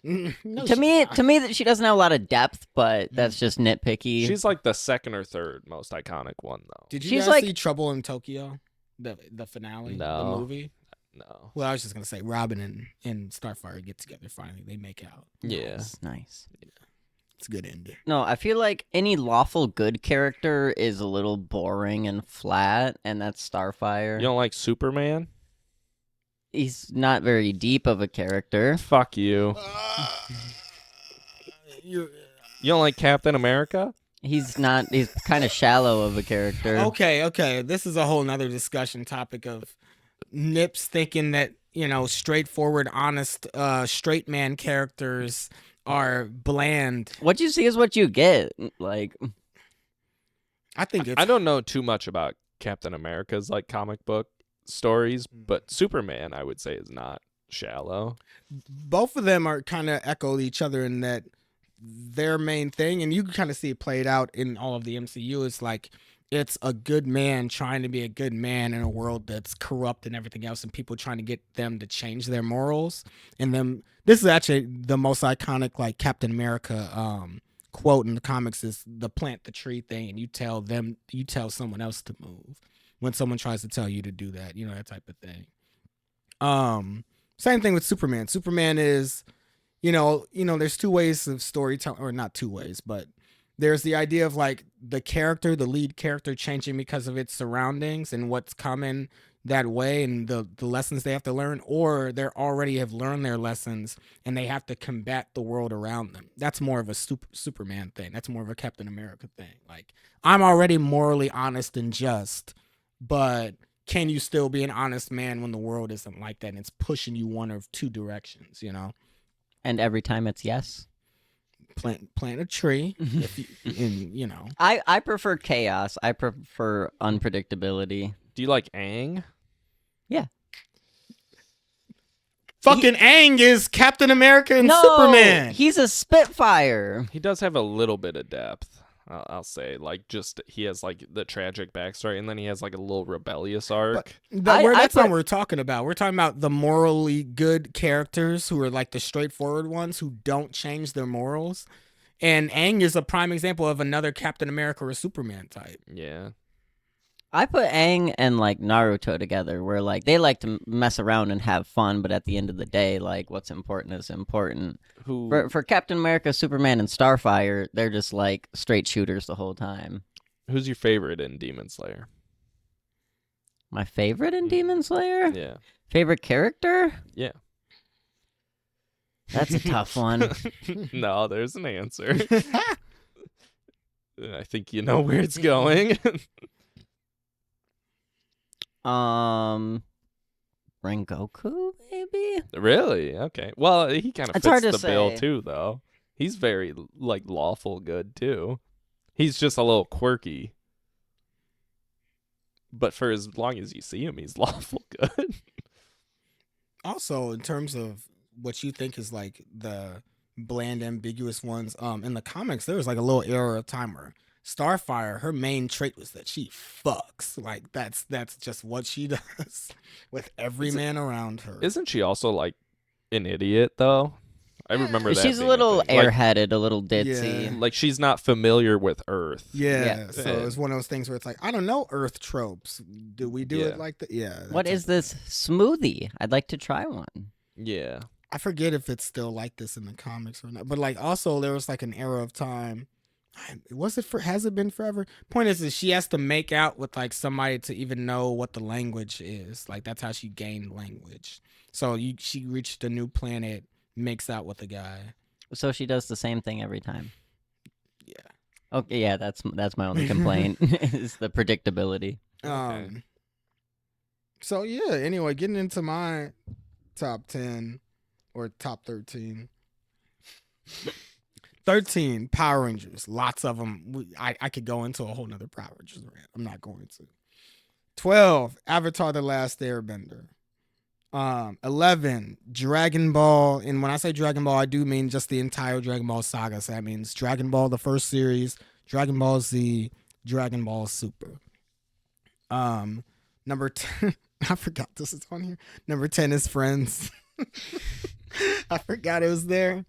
No, to me, that she doesn't have a lot of depth, but that's just nitpicky. She's like the second or third most iconic one, though. Did you guys see Trouble in Tokyo, the finale, the movie? No. Well, I was just gonna say Robin and Starfire get together finally. They make out. Yeah, nice. Yeah. It's a good ending. No, I feel like any lawful good character is a little boring and flat, and that's Starfire. You don't like Superman? He's not very deep of a character. Fuck you. You don't like Captain America? He's not. He's kind of shallow of a character. Okay. This is a whole nother discussion topic of Nips thinking that, straightforward, honest, straight man characters are bland. What you see is what you get. Like, I think I don't know too much about Captain America's like comic book stories, but Superman, I would say, is not shallow. Both of them are kind of echo each other in that their main thing, and you can kind of see it played out in all of the MCU, is like it's a good man trying to be a good man in a world that's corrupt and everything else, and people trying to get them to change their morals. And then this is actually the most iconic like Captain America quote in the comics is the plant the tree thing, and you tell someone else to move when someone tries to tell you to do that, that type of thing. Same thing with Superman. Superman is, there's 2 ways of storytelling, or not 2 ways, but there's the idea of like the lead character changing because of its surroundings and what's coming that way and the lessons they have to learn, or they already have learned their lessons and they have to combat the world around them. That's more of a Superman thing. That's more of a Captain America thing. Like, I'm already morally honest and just, but can you still be an honest man when the world isn't like that and it's pushing you one of 2 directions, And every time it's yes. Plant a tree. If you, I prefer chaos. I prefer unpredictability. Do you like Aang? Yeah. Fucking Aang is Captain America and No, Superman. He's a Spitfire. He does have a little bit of depth. I'll say, like, just he has like the tragic backstory, and then he has like a little rebellious arc. That's not what we're talking about. We're talking about the morally good characters who are like the straightforward ones who don't change their morals. And Aang is a prime example of another Captain America or Superman type. Yeah. I put Aang and like Naruto together, where like they like to mess around and have fun, but at the end of the day, like what's important is important. For Captain America, Superman, and Starfire, they're just like straight shooters the whole time. Who's your favorite in Demon Slayer? My favorite in Demon Slayer? Yeah. Favorite character? Yeah. That's a tough one. No, there's an answer. I think you know where it's going. Rengoku, maybe? Really? Okay. Well, he kind of It's fits hard to the bill say. too, though. He's very like lawful good too. He's just a little quirky. But for as long as you see him, he's lawful good. Also, in terms of what you think is like the bland, ambiguous ones, in the comics, there was like a little era of timer. Starfire, her main trait was that she fucks. Like that's just what she does with every man around her. Isn't she also like an idiot though? I remember that. She's a being little thing. airheaded, a little ditzy. Yeah. Like she's not familiar with Earth. Yeah, Yeah. so it's one of those things where it's like, I don't know Earth tropes. Do we do it like that? Yeah. What is this smoothie? I'd like to try one. Yeah. I forget if it's still like this in the comics or not. But like also there was like an era of time. Has it been forever? Point is she has to make out with like somebody to even know what the language is. Like that's how she gained language. So she reached a new planet, makes out with a guy. So she does the same thing every time. Yeah. Okay, yeah, that's my only complaint is the predictability. Okay. So yeah, anyway, getting into my top 10 or top 13. 13, Power Rangers. Lots of them. I could go into a whole nother Power Rangers rant. I'm not going to. 12, Avatar: The Last Airbender. 11, Dragon Ball. And when I say Dragon Ball, I do mean just the entire Dragon Ball saga. So that means Dragon Ball, the first series, Dragon Ball Z, Dragon Ball Super. Number 10, I forgot this is on here. Number 10 is Friends. I forgot it was there.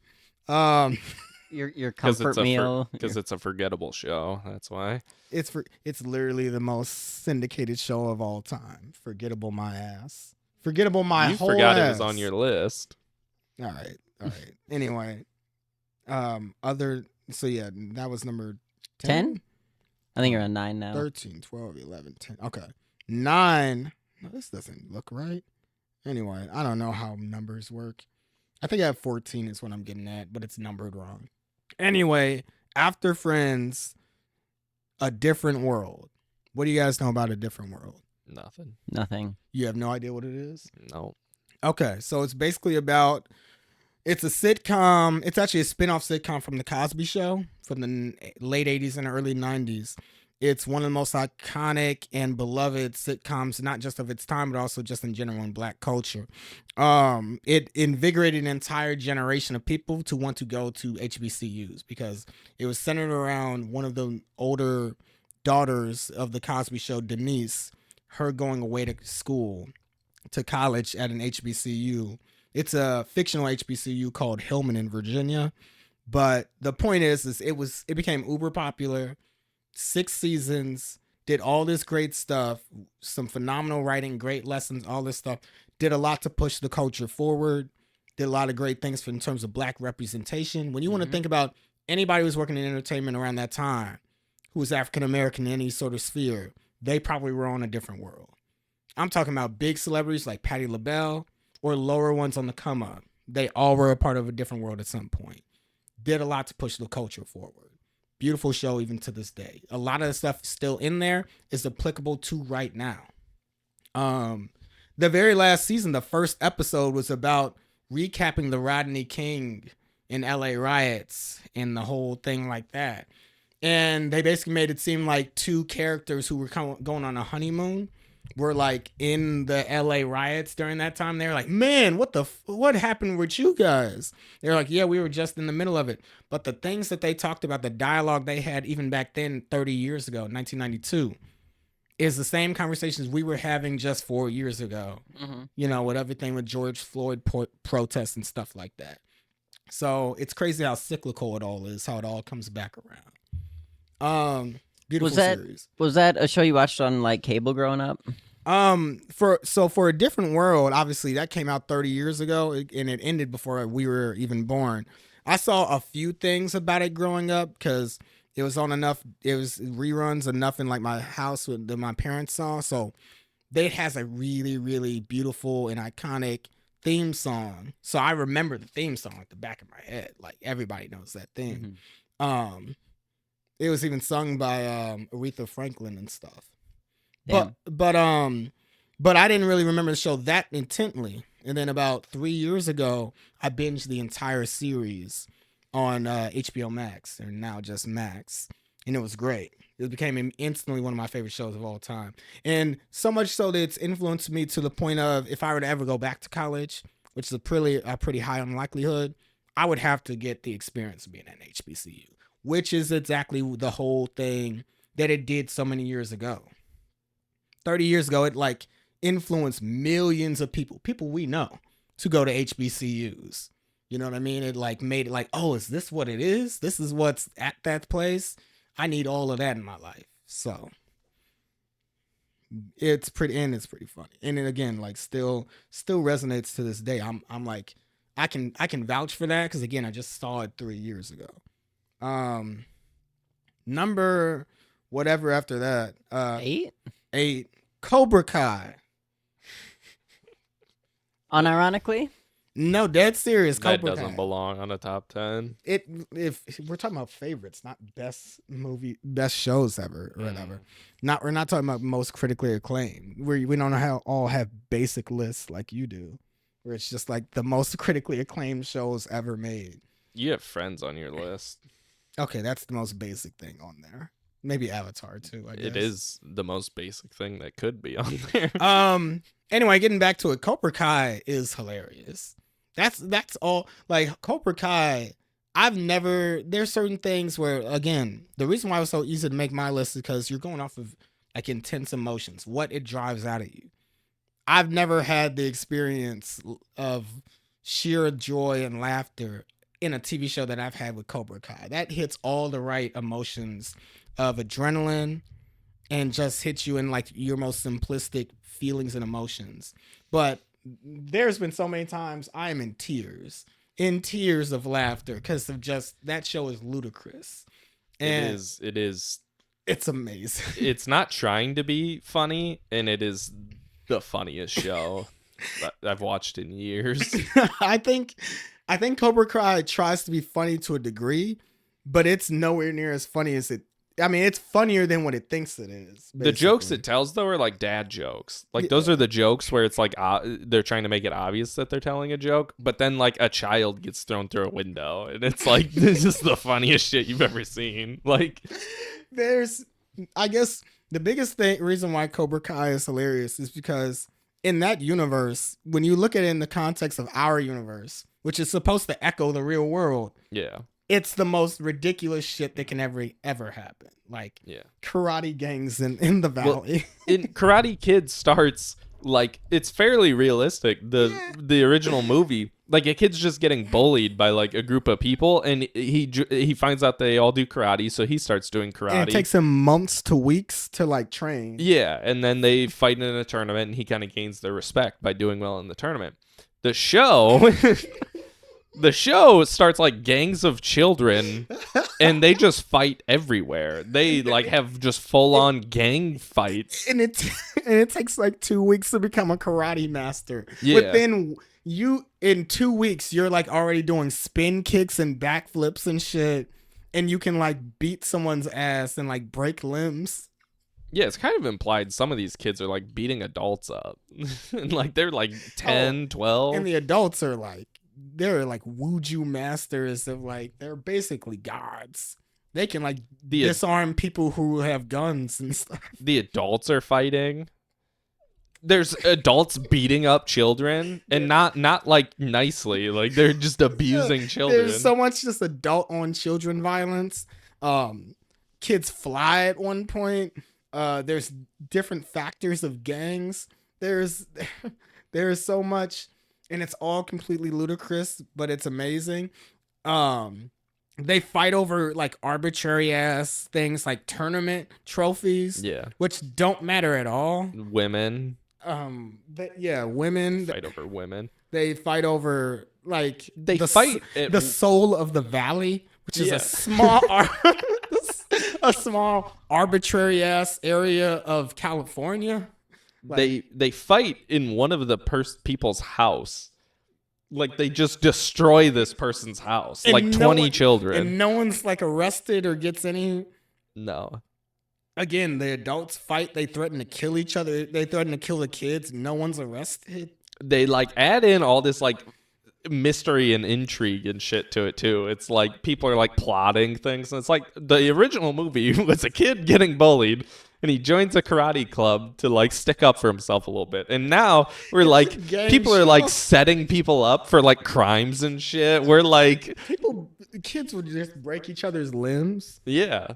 Your comfort meal. Because it's a forgettable show. That's why. It's literally the most syndicated show of all time. Forgettable my ass. Forgettable my you whole forgot ass. it was on your list. All right. Anyway, so yeah, that was number 10? I think you're on 9 now. 13, 12, 11, 10. Okay. 9. No, this doesn't look right. Anyway, I don't know how numbers work. I think I have 14 is what I'm getting at, but it's numbered wrong. Anyway, after Friends, A Different World. What do you guys know about A Different World? Nothing. You have no idea what it is? No. Okay, so it's basically about, it's a sitcom. It's actually a spin-off sitcom from The Cosby Show from the late 80s and early 90s. It's one of the most iconic and beloved sitcoms, not just of its time, but also just in general in Black culture. It invigorated an entire generation of people to want to go to HBCUs because it was centered around one of the older daughters of The Cosby Show, Denise, her going away to school, to college at an HBCU. It's a fictional HBCU called Hillman in Virginia. But the point is it became uber popular. 6 seasons, did all this great stuff, some phenomenal writing, great lessons, all this stuff. Did a lot to push the culture forward. Did a lot of great things in terms of Black representation. When you want to think about anybody who was working in entertainment around that time, who was African American in any sort of sphere, they probably were on A Different World. I'm talking about big celebrities like Patti LaBelle or lower ones on the come up. They all were a part of A Different World at some point. Did a lot to push the culture forward. Beautiful show even to this day. A lot of the stuff still in there is applicable to right now. The very last season, the first episode was about recapping the Rodney King and LA riots and the whole thing like that. And they basically made it seem like two characters who were going on a honeymoon were like in the LA riots during that time. They were like, man, what happened with you guys? They're like, yeah, we were just in the middle of it. But the things that they talked about, the dialogue they had even back then, 30 years ago, 1992, is the same conversations we were having just 4 years ago, you know, with everything with George Floyd protests and stuff like that. So it's crazy how cyclical it all is, how it all comes back around. Beautiful series. Was that a show you watched on like cable growing up? For A Different World, obviously that came out 30 years ago and it ended before we were even born. I saw a few things about it growing up because it was on enough, it was reruns enough in like my house that my parents saw. So it has a really, really beautiful and iconic theme song. So I remember the theme song at the back of my head. Like everybody knows that thing. It was even sung by Aretha Franklin and stuff. Damn. But I didn't really remember the show that intently. And then about 3 years ago, I binged the entire series on HBO Max, or now just Max, and it was great. It became instantly one of my favorite shows of all time. And so much so that it's influenced me to the point of if I were to ever go back to college, which is a pretty high unlikelihood, I would have to get the experience of being at HBCU, which is exactly the whole thing that it did so many years ago. 30 years ago, it like influenced millions of people we know, to go to HBCUs. You know what I mean? It like made it like, oh, is this what it is? This is what's at that place? I need all of that in my life. So it's pretty funny. And then again, like still resonates to this day. I'm like, I can vouch for that because again, I just saw it 3 years ago. Number whatever after that. 8. Cobra Kai. Unironically? No, dead serious. That Cobra doesn't Kai. belong on a top 10. If we're talking about favorites, not best shows ever or whatever. We're not talking about most critically acclaimed. We don't all have basic lists like you do, where it's just like the most critically acclaimed shows ever made. You have Friends on your list. Okay, that's the most basic thing on there. Maybe Avatar too, I guess. It is the most basic thing that could be on there. Anyway, getting back to it, Cobra Kai is hilarious. That's all. Like Cobra Kai, there's certain things where, again, the reason why it was so easy to make my list is because you're going off of like intense emotions, what it drives out of you. I've never had the experience of sheer joy and laughter in a TV show that I've had with Cobra Kai. That hits all the right emotions of adrenaline and just hits you in like your most simplistic feelings and emotions. But there's been so many times I am in tears of laughter because of just that show is ludicrous. And it is. It's amazing. It's not trying to be funny, and it is the funniest show I've watched in years. I think Cobra Kai tries to be funny to a degree, but it's nowhere near as funny as it. I mean, it's funnier than what it thinks it is. Basically. The jokes it tells, though, are like dad jokes. Like, those are the jokes where it's like they're trying to make it obvious that they're telling a joke, but then, like, a child gets thrown through a window, and it's like, this is the funniest shit you've ever seen. Like, I guess, the biggest reason why Cobra Kai is hilarious is because in that universe, when you look at it in the context of our universe, which is supposed to echo the real world. Yeah. It's the most ridiculous shit that can ever happen. Like karate gangs in the valley. Well, in Karate Kid starts like it's fairly realistic. The original movie, like a kid's just getting bullied by like a group of people, and he finds out they all do karate, so he starts doing karate. And it takes him months to weeks to like train. Yeah, and then they fight in a tournament, and he kind of gains their respect by doing well in the tournament. The show. The show starts like gangs of children, and they just fight everywhere. They like have just full on gang fights, and it takes like 2 weeks to become a karate master. Yeah. Within in 2 weeks, you're like already doing spin kicks and backflips and shit, and you can like beat someone's ass and like break limbs. Yeah, it's kind of implied some of these kids are like beating adults up. And like they're like 10, 12. And the adults are like, they're like wuju masters of like, they're basically gods. They can like disarm people who have guns and stuff. The adults are fighting. There's adults beating up children, and not like nicely. Like they're just abusing children. There's so much just adult on children violence. Kids fly at one point. There's different factors of gangs. There's so much, and it's all completely ludicrous, but it's amazing. They fight over like arbitrary ass things like tournament trophies, which don't matter at all. Women. Women fight over women. They fight over like the soul of the valley, which is a small small arbitrary ass area of California. Like, they fight in one of the people's house. Like they just destroy this person's house, like 20 children, and no one's like arrested or gets any. No. Again, the adults fight. They threaten to kill each other. They threaten to kill the kids. No one's arrested. They like add in all this like mystery and intrigue and shit to it too. It's like people are like plotting things, and it's like the original movie was a kid getting bullied. And he joins a karate club to like stick up for himself a little bit. And now we're like, people are like setting people up for like crimes and shit. We're like, kids would just break each other's limbs. Yeah.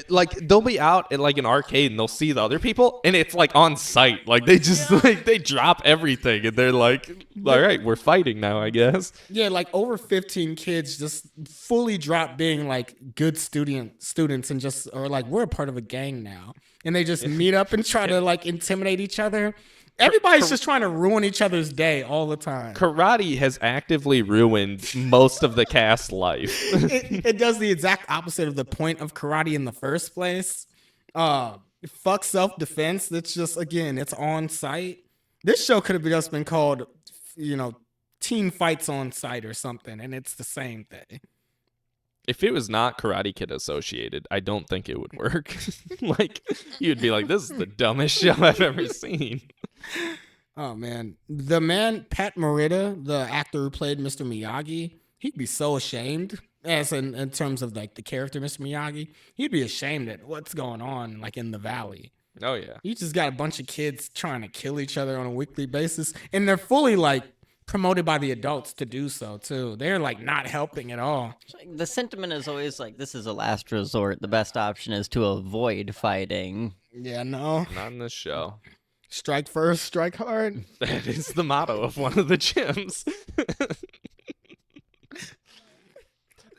Like they'll be out at like an arcade and they'll see the other people and it's like on site. Like they just like they drop everything and they're like, all right, we're fighting now, I guess. Yeah, like over 15 kids just fully drop being like good students and just are like, we're a part of a gang now. And they just meet up and try to like intimidate each other. Everybody's just trying to ruin each other's day all the time. Karate has actively ruined most of the cast life. It does the exact opposite of the point of karate in the first place. Fuck self-defense. That's just, again, it's on site. This show could have just been called, Teen Fights on Site or something, and it's the same thing. If it was not Karate Kid associated, I don't think it would work. Like, you'd be like, this is the dumbest show I've ever seen. Oh, man. The man, Pat Morita, the actor who played Mr. Miyagi, he'd be so ashamed, as in terms of, like, the character Mr. Miyagi. He'd be ashamed at what's going on, like, in the valley. Oh, yeah. You just got a bunch of kids trying to kill each other on a weekly basis, and they're fully, like, promoted by the adults to do so too. They're like not helping at all. The sentiment is always like, this is a last resort. The best option is to avoid fighting. Yeah, no. Not in this show. Strike first, strike hard. That is the motto of one of the gyms.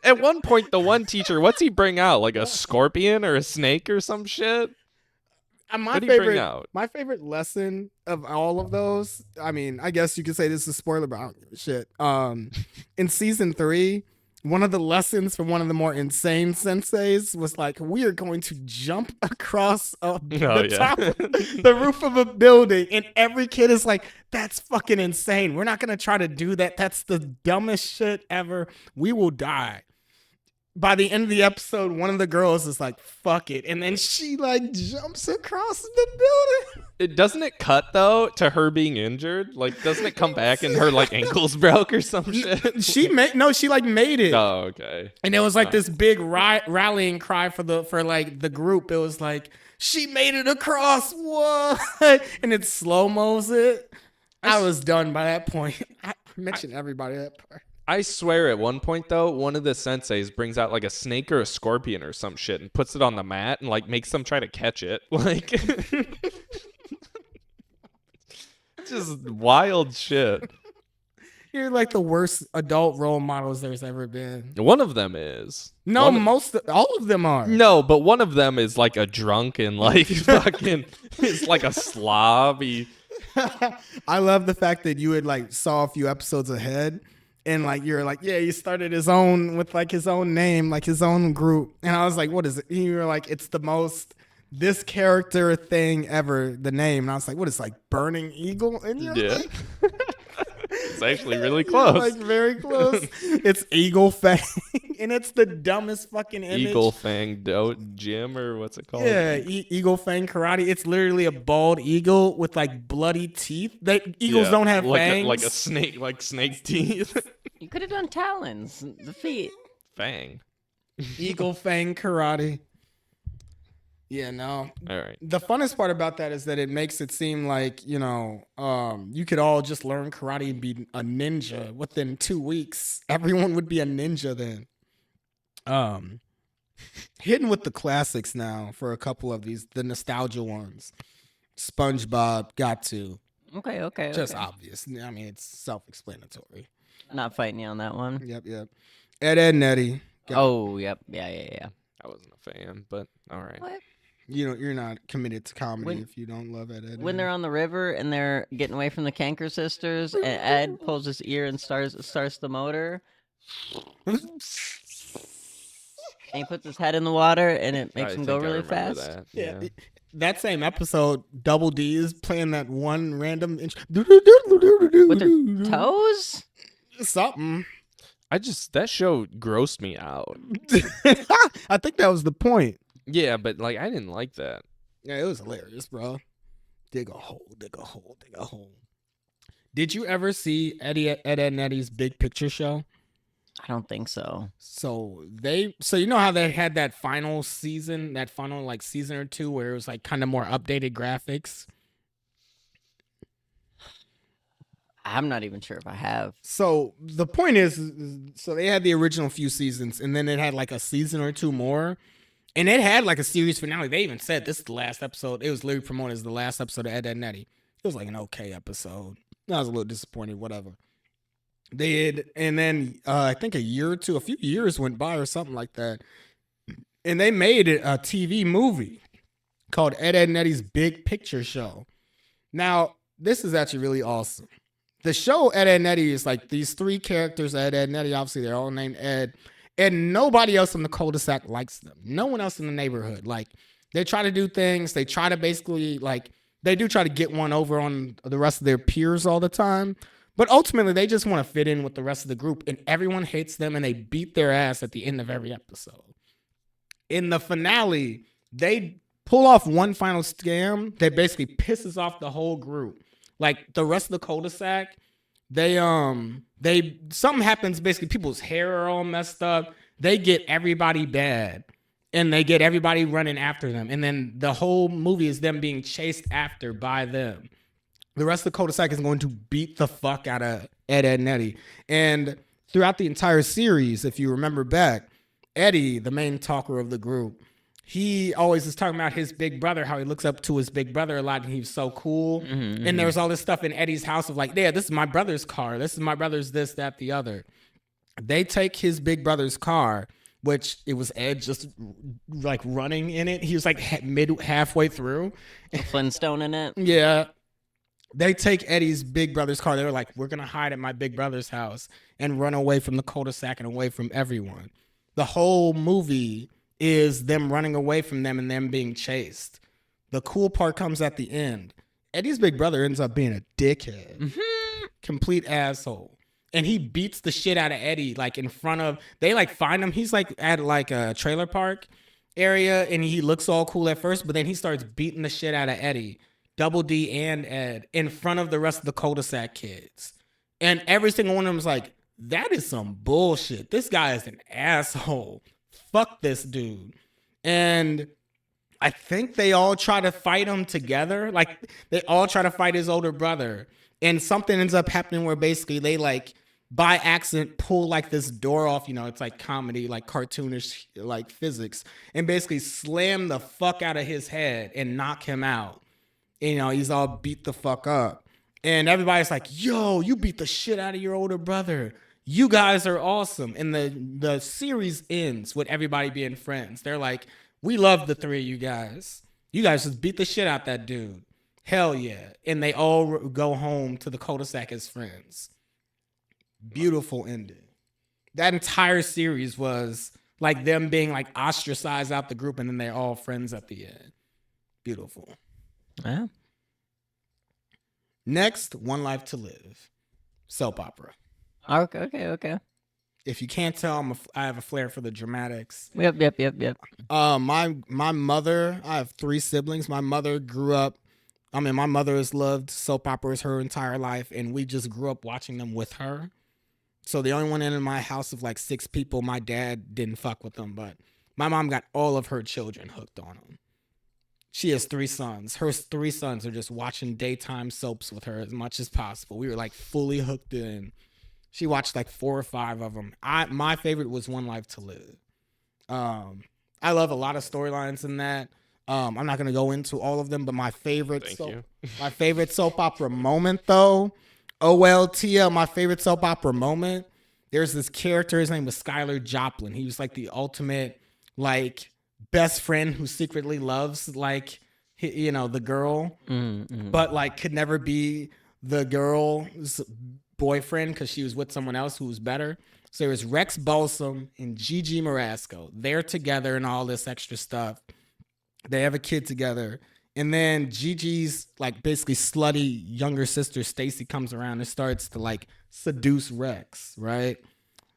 At one point, the one teacher, what's he bring out? Like a scorpion or a snake or some shit? My favorite lesson of all of those, I mean, I guess you could say this is a spoiler, but I don't give a shit. In season 3, one of the lessons from one of the more insane senseis was like, we are going to jump across top of the roof of a building. And every kid is like, that's fucking insane. We're not going to try to do that. That's the dumbest shit ever. We will die. By the end of the episode, one of the girls is like, fuck it. And then she like jumps across the building. Doesn't it cut though to her being injured? Like, doesn't it come back and her like ankles broke or some shit? She made it. Oh, okay. And it was like this big rallying cry for the group. It was like, she made it across. What? And it slow-mos it. I was done by that point. I mentioned everybody that part. I swear at one point, though, one of the senseis brings out like a snake or a scorpion or some shit and puts it on the mat and like makes them try to catch it. Like, just wild shit. You're like the worst adult role models there's ever been. One of them is. No, all of them are. No, but one of them is like a drunk and like fucking, it's like a slob. I love the fact that you had like saw a few episodes ahead. And like you're like, yeah, he started his own with like his own name, like his own group. And I was like, what is it? And you were like, it's the most this character thing ever, the name. And I was like, what is it, like Burning Eagle? And you're like, it's actually really close. Like very close. It's Eagle Fang. and it's the dumbest fucking image. Eagle Fang Gym, or what's it called? Yeah, Eagle Fang Karate. It's literally a bald eagle with like bloody teeth. Eagles don't have fangs. Like a snake, like snake teeth. You could have done talons, the feet. Fang. Eagle Fang Karate. Yeah, no. All right. The funnest part about that is that it makes it seem like, you could all just learn karate and be a ninja within 2 weeks. Everyone would be a ninja then. Hitting with the classics now for a couple of these, the nostalgia ones. SpongeBob, got to. Okay. Just obvious. I mean, it's self-explanatory. Not fighting you on that one. Yep. Ed, Edd n Eddy. Oh, yep. Yeah. I wasn't a fan, but all right. What? You're not committed to comedy if you don't love Ed, Edd n When Eddy. They're on the river and they're getting away from the Canker sisters, and Ed pulls his ear and starts the motor. And he puts his head in the water, and it makes him go really fast. That. Yeah. That same episode, Double D is playing that one random with their toes? Something. That show grossed me out. I think that was the point. Yeah, but like I didn't like that. Yeah, it was hilarious, bro. Dig a hole. Did you ever see Ed, Edd n Eddy's Big Picture Show? I don't think so. So you know how they had that final season or two where it was like kind of more updated graphics? I'm not even sure if I have. So the point is so they had the original few seasons, and then it had like a season or two more, and it had like a series finale. They even said this is the last episode. It was literally promoted as the last episode of Ed, Edd n Eddy. It was like an okay episode. I was a little disappointed, whatever. They did, and then I think a few years went by or something like that, and they made it a TV movie called Ed, Edd n Eddy's Big Picture Show. Now, this is actually really awesome. The show Ed, Edd n Eddy is like these three characters, Ed, Edd n Eddy, obviously they're all named Ed, and nobody else in the cul-de-sac likes them. No one else in the neighborhood. Like, they try to do things, they try to basically, like, they do try to get one over on the rest of their peers all the time, but ultimately they just want to fit in with the rest of the group, and everyone hates them, and they beat their ass at the end of every episode. In the finale, they pull off one final scam that basically pisses off the whole group. Like the rest of the cul-de-sac, something happens. Basically, people's hair are all messed up. They get everybody bad, and they get everybody running after them. And then the whole movie is them being chased after by them. The rest of the cul-de-sac is going to beat the fuck out of Ed, Edd n Eddy. And throughout the entire series, if you remember back, Eddie, the main talker of the group, he always is talking about his big brother, how he looks up to his big brother a lot, and he's so cool. And there's all this stuff in Eddie's house of like, yeah, this is my brother's car. This is my brother's this, that, the other. They take his big brother's car, which it was Ed just like running in it. He was like halfway through. A Flintstone in it? Yeah. They take Eddie's big brother's car. They were like, we're going to hide at my big brother's house and run away from the cul-de-sac and away from everyone. The whole movie is them running away from them and them being chased. The cool part comes at the end. Eddie's big brother ends up being a dickhead. Complete asshole. And he beats the shit out of Eddie, like in front of, they like find him. He's like at like a trailer park area, and he looks all cool at first, but then he starts beating the shit out of Eddie, Double D and Ed, in front of the rest of the cul-de-sac kids. And every single one of them is like, that is some bullshit. This guy is an asshole. Fuck this dude. And I think they all try to fight him together. Like, they all try to fight his older brother. And something ends up happening where basically they, like, by accident pull, like, this door off. You know, it's like comedy, like cartoonish, like physics. And basically slam the fuck out of his head and knock him out. You know, he's all beat the fuck up. And everybody's like, yo, you beat the shit out of your older brother. You guys are awesome. And the series ends with everybody being friends. They're like, we love the three of you guys. You guys just beat the shit out that dude. Hell yeah. And they all go home to the cul-de-sac as friends. Beautiful ending. That entire series was like them being like ostracized out the group, and then they're all friends at the end. Beautiful. Yeah. Next, One Life to Live. Soap opera. Okay. If you can't tell, I have a flair for the dramatics. Yep. My mother, I have 3 siblings. My mother grew up, my mother has loved soap operas her entire life, and we just grew up watching them with her. So the only one in my house of like 6 people, my dad didn't fuck with them, but my mom got all of her children hooked on them. She has 3 sons. Her 3 sons are just watching daytime soaps with her as much as possible. We were like fully hooked in. She watched like 4 or 5 of them. My favorite was One Life to Live. I love a lot of storylines in that. I'm not gonna go into all of them, but my favorite soap opera moment though, OLTL, my favorite soap opera moment. There's this character. His name was Skylar Joplin. He was like the ultimate like best friend who secretly loves like the girl, but like could never be the girl's boyfriend because she was with someone else who was better. So there was Rex Balsam and Gigi Marasco. They're together and all this extra stuff. They have a kid together. And then Gigi's like basically slutty younger sister Stacy comes around and starts to like seduce Rex, right?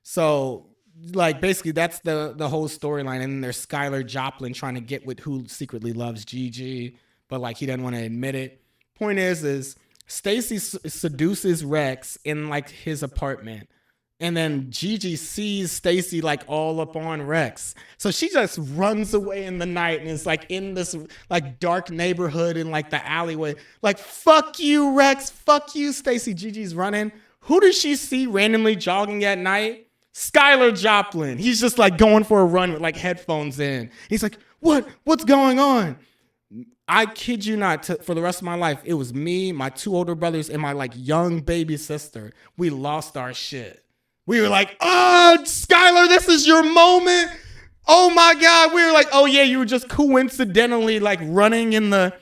So like basically that's the whole storyline. And then there's Skylar Joplin trying to get with who secretly loves Gigi, but like he doesn't want to admit it. Point is Stacy seduces Rex in like his apartment. And then Gigi sees Stacy like all up on Rex. So she just runs away in the night and is like in this like dark neighborhood in like the alleyway. Like, fuck you, Rex. Fuck you, Stacy. Gigi's running. Who does she see randomly jogging at night? Skylar Joplin. He's just like going for a run with like headphones in. He's like, what's going on? I kid you not, for the rest of my life, it was me, my 2 older brothers, and my like young baby sister. We lost our shit. We were like, oh, Skylar, this is your moment. Oh my God. We were like, oh yeah, you were just coincidentally like running in the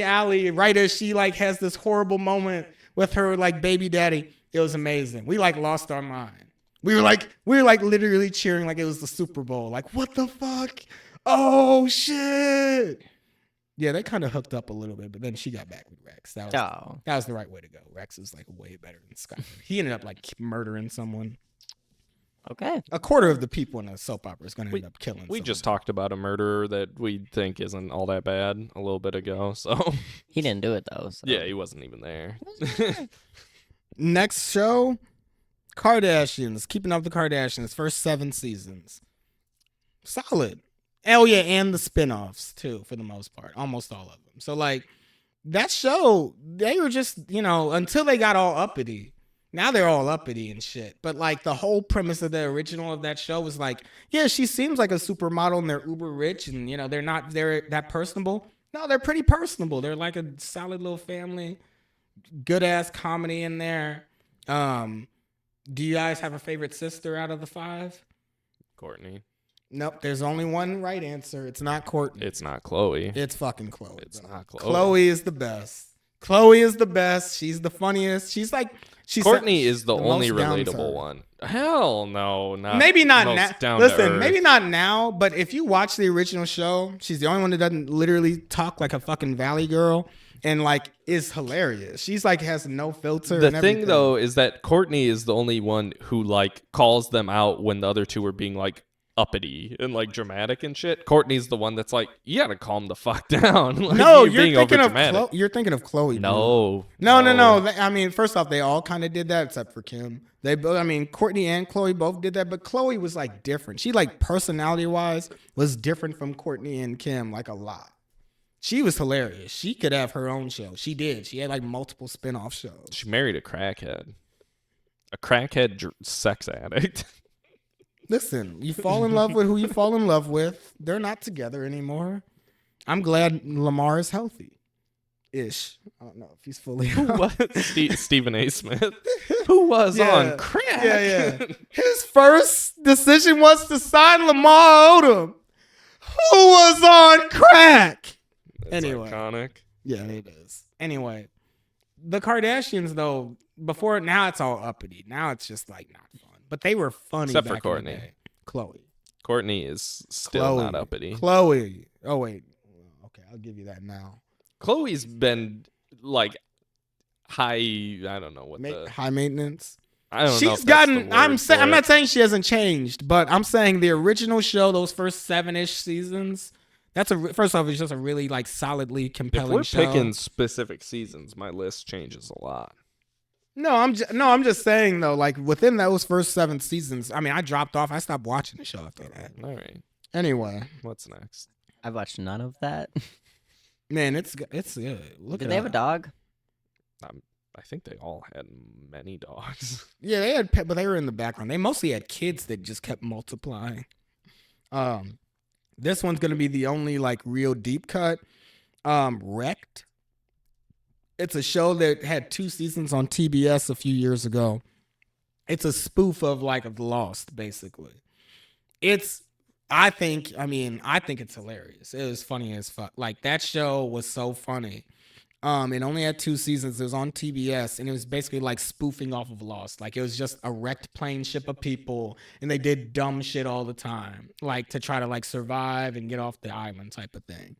alley right as she like has this horrible moment with her like baby daddy. It was amazing. We like lost our mind. We were like literally cheering like it was the Super Bowl. Like, what the fuck? Oh shit. Yeah, they kind of hooked up a little bit, but then she got back with Rex. That was the right way to go. Rex is like way better than Skylar. He ended up like murdering someone. Okay. A quarter of the people in a soap opera is going to end up killing someone. We just talked about a murderer that we think isn't all that bad a little bit ago. So he didn't do it though. So. Yeah, he wasn't even there. Next show, Kardashians. Keeping Up the Kardashians. First 7 seasons. Solid. Oh yeah, and the spinoffs too, for the most part. Almost all of them. So like that show, they were just, until they got all uppity. Now they're all uppity and shit. But like the whole premise of the original of that show was like, yeah, she seems like a supermodel and they're uber rich and they're that personable. No, they're pretty personable. They're like a solid little family. Good ass comedy in there. Do you guys have a favorite sister out of the 5? Courtney. Nope, there's only one right answer. It's not Courtney. It's not Chloe. It's fucking Chloe. It's not Chloe. Chloe is the best. Chloe is the best. She's the funniest. Courtney is the only relatable one. Hell no, maybe not now. Listen, maybe not now, but if you watch the original show, she's the only one that doesn't literally talk like a fucking Valley girl and like is hilarious. She's like has no filter. The thing though is that Courtney is the only one who like calls them out when the other 2 are being like uppity and like dramatic and shit. Courtney's the one that's like, you gotta calm the fuck down. Like, no, you're thinking of Chloe. No. I mean, first off, they all kind of did that except for Kim. Courtney and Chloe both did that, but Chloe was like different. She like personality wise was different from Courtney and Kim like a lot. She was hilarious. She could have her own show. She did. She had like multiple spin-off shows. She married a crackhead sex addict. Listen, you fall in love with who you fall in love with. They're not together anymore. I'm glad Lamar is healthy-ish. I don't know if he's fully. Who was Stephen A. Smith? Who was on crack? Yeah. His first decision was to sign Lamar Odom, who was on crack. That's iconic. Yeah, it is. Anyway, the Kardashians though. Now it's all uppity. Now it's just like not fun. But they were funny. Except for Courtney. Chloe. Courtney is still not uppity. Chloe. Oh, wait. Okay, I'll give you that now. Chloe's been like high, I don't know what high maintenance. I don't know. She's if that's the gotten. word I'm for not it. saying she hasn't changed, but I'm saying the original show, those first 7-ish seasons. First off, it's just a really like solidly If compelling we're show. picking specific seasons, my list changes a lot. No, I'm just saying though, like within those first 7 seasons, I mean, I dropped off. I stopped watching the show after that. All right. Anyway, What's next? I've watched none of that. man, it's good. Look, Did they have a dog? I think they all had many dogs. Yeah, they had pet, but they were in the background. They mostly had kids that just kept multiplying. This one's gonna be the only like real deep cut. Wrecked. It's a show that had 2 seasons on TBS a few years ago. It's a spoof of like Lost, basically. I think it's hilarious. It was funny as fuck. Like that show was so funny. It only had 2 seasons. It was on TBS, and it was basically like spoofing off of Lost. Like it was just a wrecked plane ship of people, and they did dumb shit all the time, like to try to like survive and get off the island type of thing.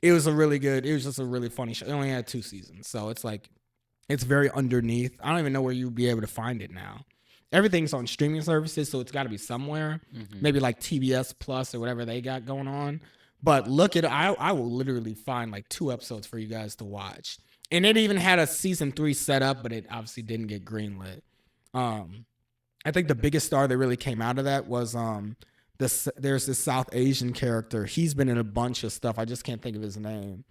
It was just a really funny show. It only had 2 seasons, so it's like it's very underneath. I don't even know where you'd be able to find it now. Everything's on streaming services, so it's got to be somewhere. Maybe like TBS Plus or whatever they got going on. But I will literally find like 2 episodes for you guys to watch. And it even had a season 3 set up, but it obviously didn't get greenlit. I think the biggest star that really came out of that was there's this South Asian character. He's been in a bunch of stuff. I just can't think of his name.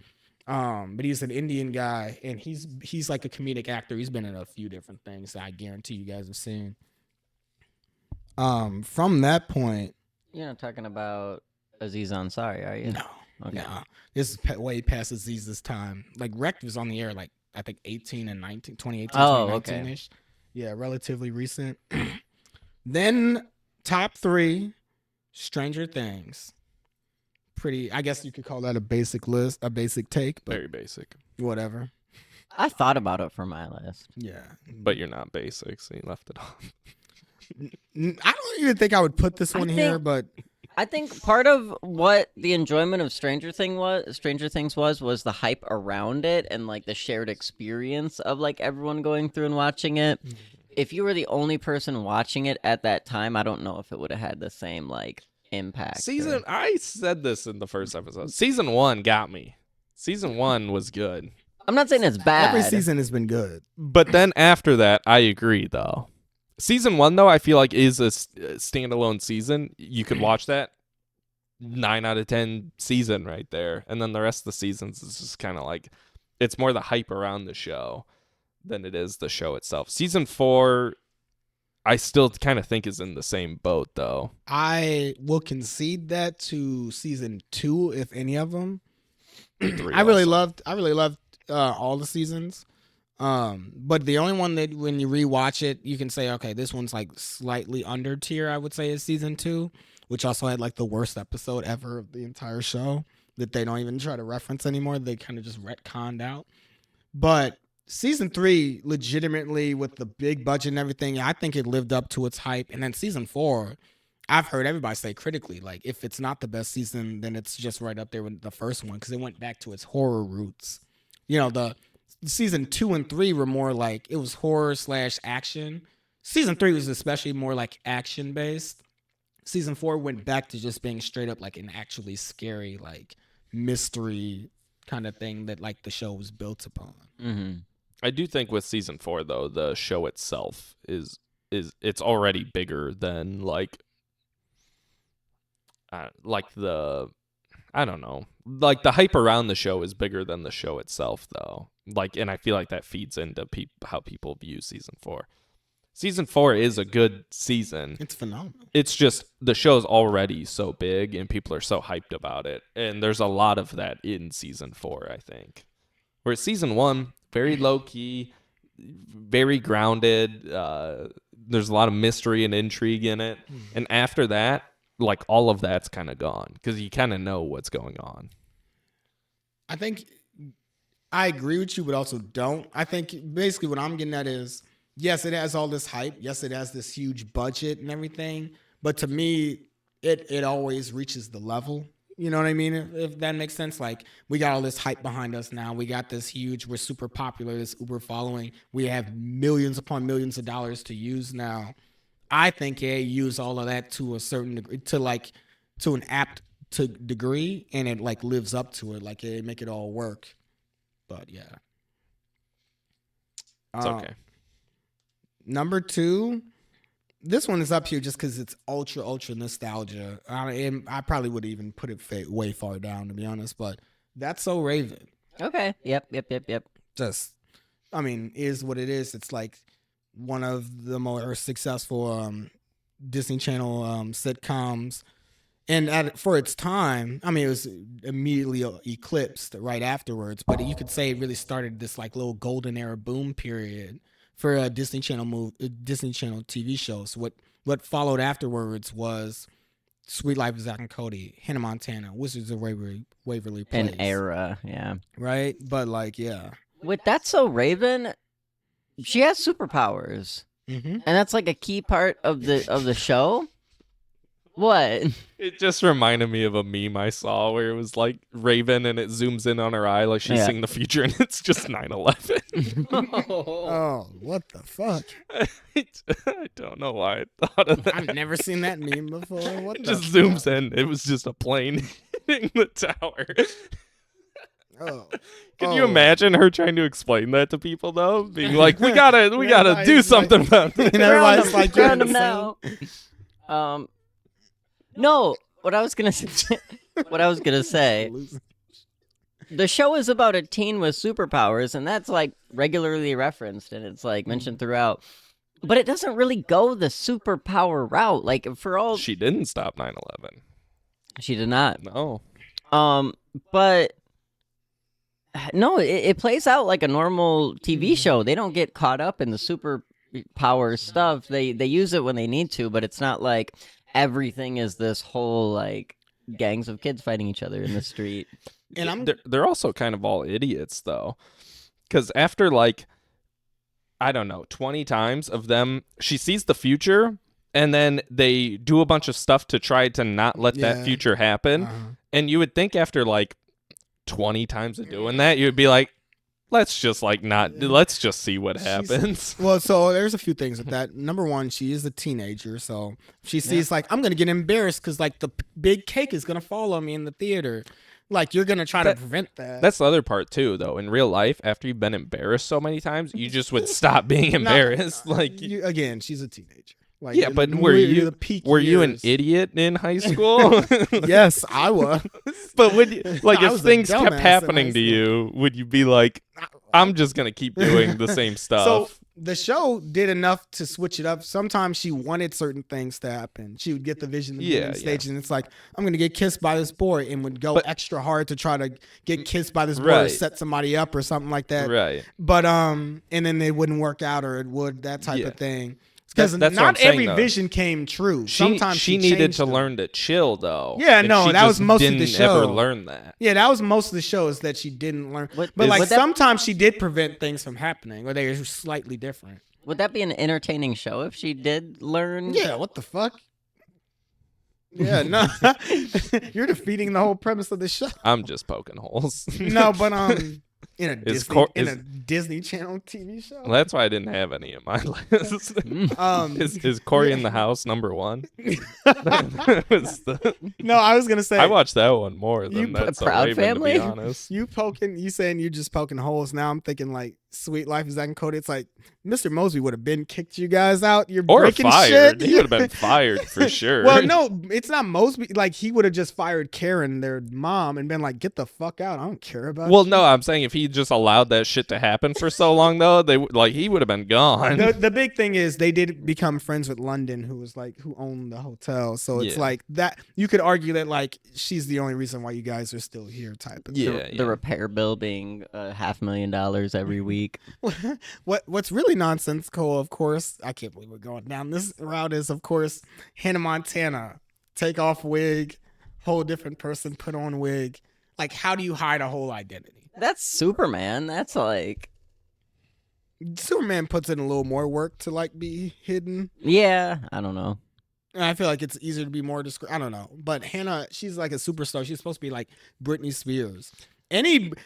But he's an Indian guy, and he's like a comedic actor. He's been in a few different things that I guarantee you guys have seen. From that point, You're not talking about Aziz Ansari, are you? no. Okay. No, this is way past Aziz's time. Like Wrecked was on the air like I think 18 and 19, 2018, Oh, 2019-ish. Yeah, relatively recent. Then top 3, Stranger Things. Pretty, I guess you could call that a basic list, a basic take, but Very basic. whatever. I thought about it for my list. Yeah. But you're not basic, so you left it off. I don't even think I would put this one here, but I think part of what the enjoyment of Stranger Things was the hype around it and like the shared experience of like everyone going through and watching it. If you were the only person watching it at that time, I don't know if it would have had the same like impact. I said this in the first episode. Season 1 got me. Season 1 was good. I'm not saying it's bad. every season has been good. But then after that, I agree though. Season 1 though, I feel like is a standalone season. You could watch that 9 out of 10 season right there, and then the rest of the seasons is just kind of like it's more the hype around the show than it is the show itself. Season 4, I still kind of think is in the same boat though. I will concede that to season 2, if any of them. 3 I really also. loved all the seasons. But the only one that when you rewatch it, you can say, okay, this one's like slightly under tier, I would say, is season 2, which also had like the worst episode ever of the entire show that they don't even try to reference anymore. They kind of just retconned out. But season 3, legitimately with the big budget and everything, I think it lived up to its hype. And then season 4, I've heard everybody say critically, like if it's not the best season, then it's just right up there with the first one because it went back to its horror roots. You know, the season 2 and 3 were more like it was horror / action. Season 3 was especially more like action based. Season 4 went back to just being straight up like an actually scary like mystery kind of thing that like the show was built upon. Mm-hmm. I do think with season 4 though, the show itself is it's already bigger than like the I don't know. Like the hype around the show is bigger than the show itself though. Like, and I feel like that feeds into how people view season 4. Season 4 is a good season. It's phenomenal. It's just the show's already so big and people are so hyped about it. And there's a lot of that in season 4, I think. Whereas season 1, very low key, very grounded. There's a lot of mystery and intrigue in it. And after that, like all of that's kind of gone because you kind of know what's going on. I think I agree with you, but also don't. I think basically what I'm getting at is, yes, it has all this hype. Yes, it has this huge budget and everything. But to me, it always reaches the level. You know what I mean? If that makes sense. Like, we got all this hype behind us now. We got this huge, we're super popular, this Uber following. We have millions upon millions of dollars to use now. I think they use all of that to a certain degree, to an apt degree, and it like lives up to it. Like, it make it all work. But yeah. It's okay. Number 2. This one is up here just because it's ultra nostalgia. I probably would even put it way far down, to be honest. But That's So Raven. Okay. Yep. Just, I mean, is what it is. It's like one of the more successful Disney Channel sitcoms. And for its time, I mean, it was immediately eclipsed right afterwards. But you could say it really started this like little golden era boom period for a Disney Channel TV shows. What followed afterwards was Sweet Life of Zack and Cody, Hannah Montana, Wizards of Waverly Place. An era, yeah. Right? But like, yeah. With That's So Raven, she has superpowers. Mm-hmm. And that's like a key part of the show. What? It just reminded me of a meme I saw where it was like Raven and it zooms in on her eye like she's seeing the future and it's just 9/11. Oh, what the fuck? I don't know why I thought of that. I've never seen that meme before. What It the just fuck? zooms in. It was just a plane hitting the tower. Oh. Can you imagine her trying to explain that to people though? Being like, we gotta do Everybody's something about this. And everybody's like, you're Ground 'em insane. now. No, what I was gonna say. The show is about a teen with superpowers, and that's like regularly referenced, and it's like mentioned throughout. But it doesn't really go the superpower route. Like for all She didn't stop 9/11. she did not. No. But no, it plays out like a normal TV show. They don't get caught up in the superpower stuff. They use it when they need to, but it's not like everything is this whole like gangs of kids fighting each other in the street. And they're also kind of all idiots though, because after like I don't know 20 times of them, she sees the future, and then they do a bunch of stuff to try to not let that future happen. And you would think after like 20 times of doing that, you'd be like, let's just see what happens. Well, so there's a few things with that. Number one, she is a teenager, so she sees like, I'm gonna get embarrassed because like the big cake is gonna fall on me in the theater. Like, you're gonna try to prevent that. That's the other part too, though. In real life, after you've been embarrassed so many times, you just would stop being embarrassed. Again, she's a teenager. Like, yeah, but were you an idiot in high school? Yes, I was. But if things kept happening to you, would you be like, I'm just gonna keep doing the same stuff? So the show did enough to switch it up. Sometimes she wanted certain things to happen. She would get the vision of stage, and it's like, I'm gonna get kissed by this boy, and would go extra hard to try to get kissed by this boy or set somebody up or something like that. Right. But and then it wouldn't work out, or it would, that type of thing. Because that's not every saying, vision came true. Sometimes she needed to learn to chill, though. Yeah, no, that was most of the didn't show. Ever learn that. Yeah, that was most of the show, is that she didn't learn. But sometimes she did prevent things from happening, or they were slightly different. Would that be an entertaining show if she did learn? Yeah, what the fuck? Yeah, no, you're defeating the whole premise of the show. I'm just poking holes. No, but in a Disney Channel TV show. Well, that's why I didn't have any in my list. Is Corey in the House number one? No, I was gonna say I watched that one more than that. Proud Family. To be honest, you saying you just poking holes. Now I'm thinking like Sweet Life of Zack and Cody. It's like Mr. Mosby would have been kicked you guys out. You're breaking fired. shit. He would have been fired for sure. Well, no, it's not Mosby. Like, he would have just fired Karen, their mom, and been like, "Get the fuck out. I don't care about." Well, you. no, I'm saying if he just allowed that shit to happen for so long, though, he would have been gone. The big thing is they did become friends with London, who owned the hotel. So it's like that. You could argue that like she's the only reason why you guys are still here, type of thing. The repair bill being $500,000 every week. What's really nonsensical, of course, I can't believe we're going down this route, is of course Hannah Montana, take off wig, whole different person, put on wig. Like, how do you hide a whole identity? That's Superman. That's like Superman puts in a little more work to like be hidden. Yeah, I don't know. And I feel like it's easier to be more I don't know. But Hannah, she's like a superstar. She's supposed to be like Britney Spears.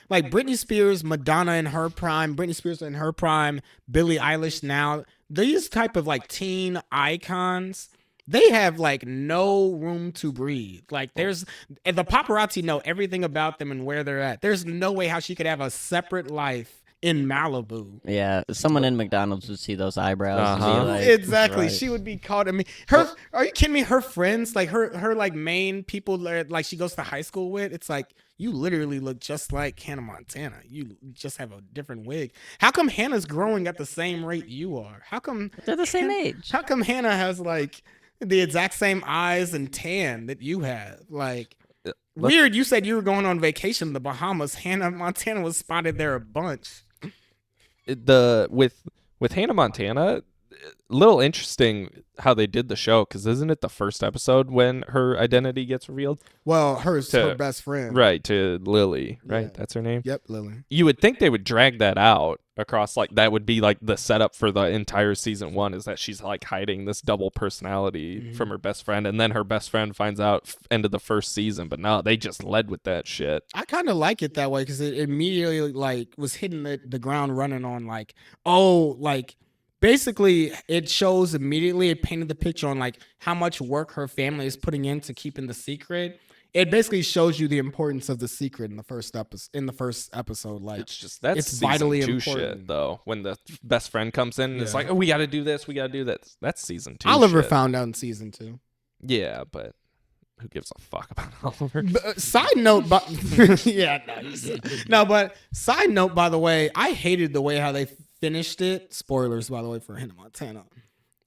Like Britney Spears, Madonna in her prime, Britney Spears in her prime, Billie Eilish now. These type of like teen icons, they have like no room to breathe. Like the paparazzi know everything about them and where they're at. There's no way how she could have a separate life in Malibu. Yeah, someone in McDonald's would see those eyebrows and be like, exactly. right. She would be called. I mean, are you kidding me? Her friends, like her like main people that like she goes to high school with, it's like, you literally look just like Hannah Montana. You just have a different wig. How come Hannah's growing at the same rate you are? How come they're the same age? How come Hannah has like the exact same eyes and tan that you have? Like, weird. You said you were going on vacation in the Bahamas. Hannah Montana was spotted there a bunch. With Hannah Montana, little interesting how they did the show, because isn't it the first episode when her identity gets revealed? Well, her best friend, right, to Lily, right? Yeah. That's her name. Yep, Lily. You would think they would drag that out across, like that would be like the setup for the entire season 1, is that she's like hiding this double personality from her best friend, and then her best friend finds out end of the first season. But no, they just led with that shit. I kind of like it that way, because it immediately like was hitting the ground running on like, oh, like basically it shows immediately, it painted the picture on like how much work her family is putting into keeping the secret. It basically shows you the importance of the secret in the first episode. Like, it's vitally important. Shit, though. When the best friend comes in, and it's like, oh, we got to do this, we got to do that. That's season 2. Oliver found out in season 2. Yeah, but who gives a fuck about Oliver? Side note, but side note, by the way, I hated the way how they finished it. Spoilers, by the way, for Hannah Montana.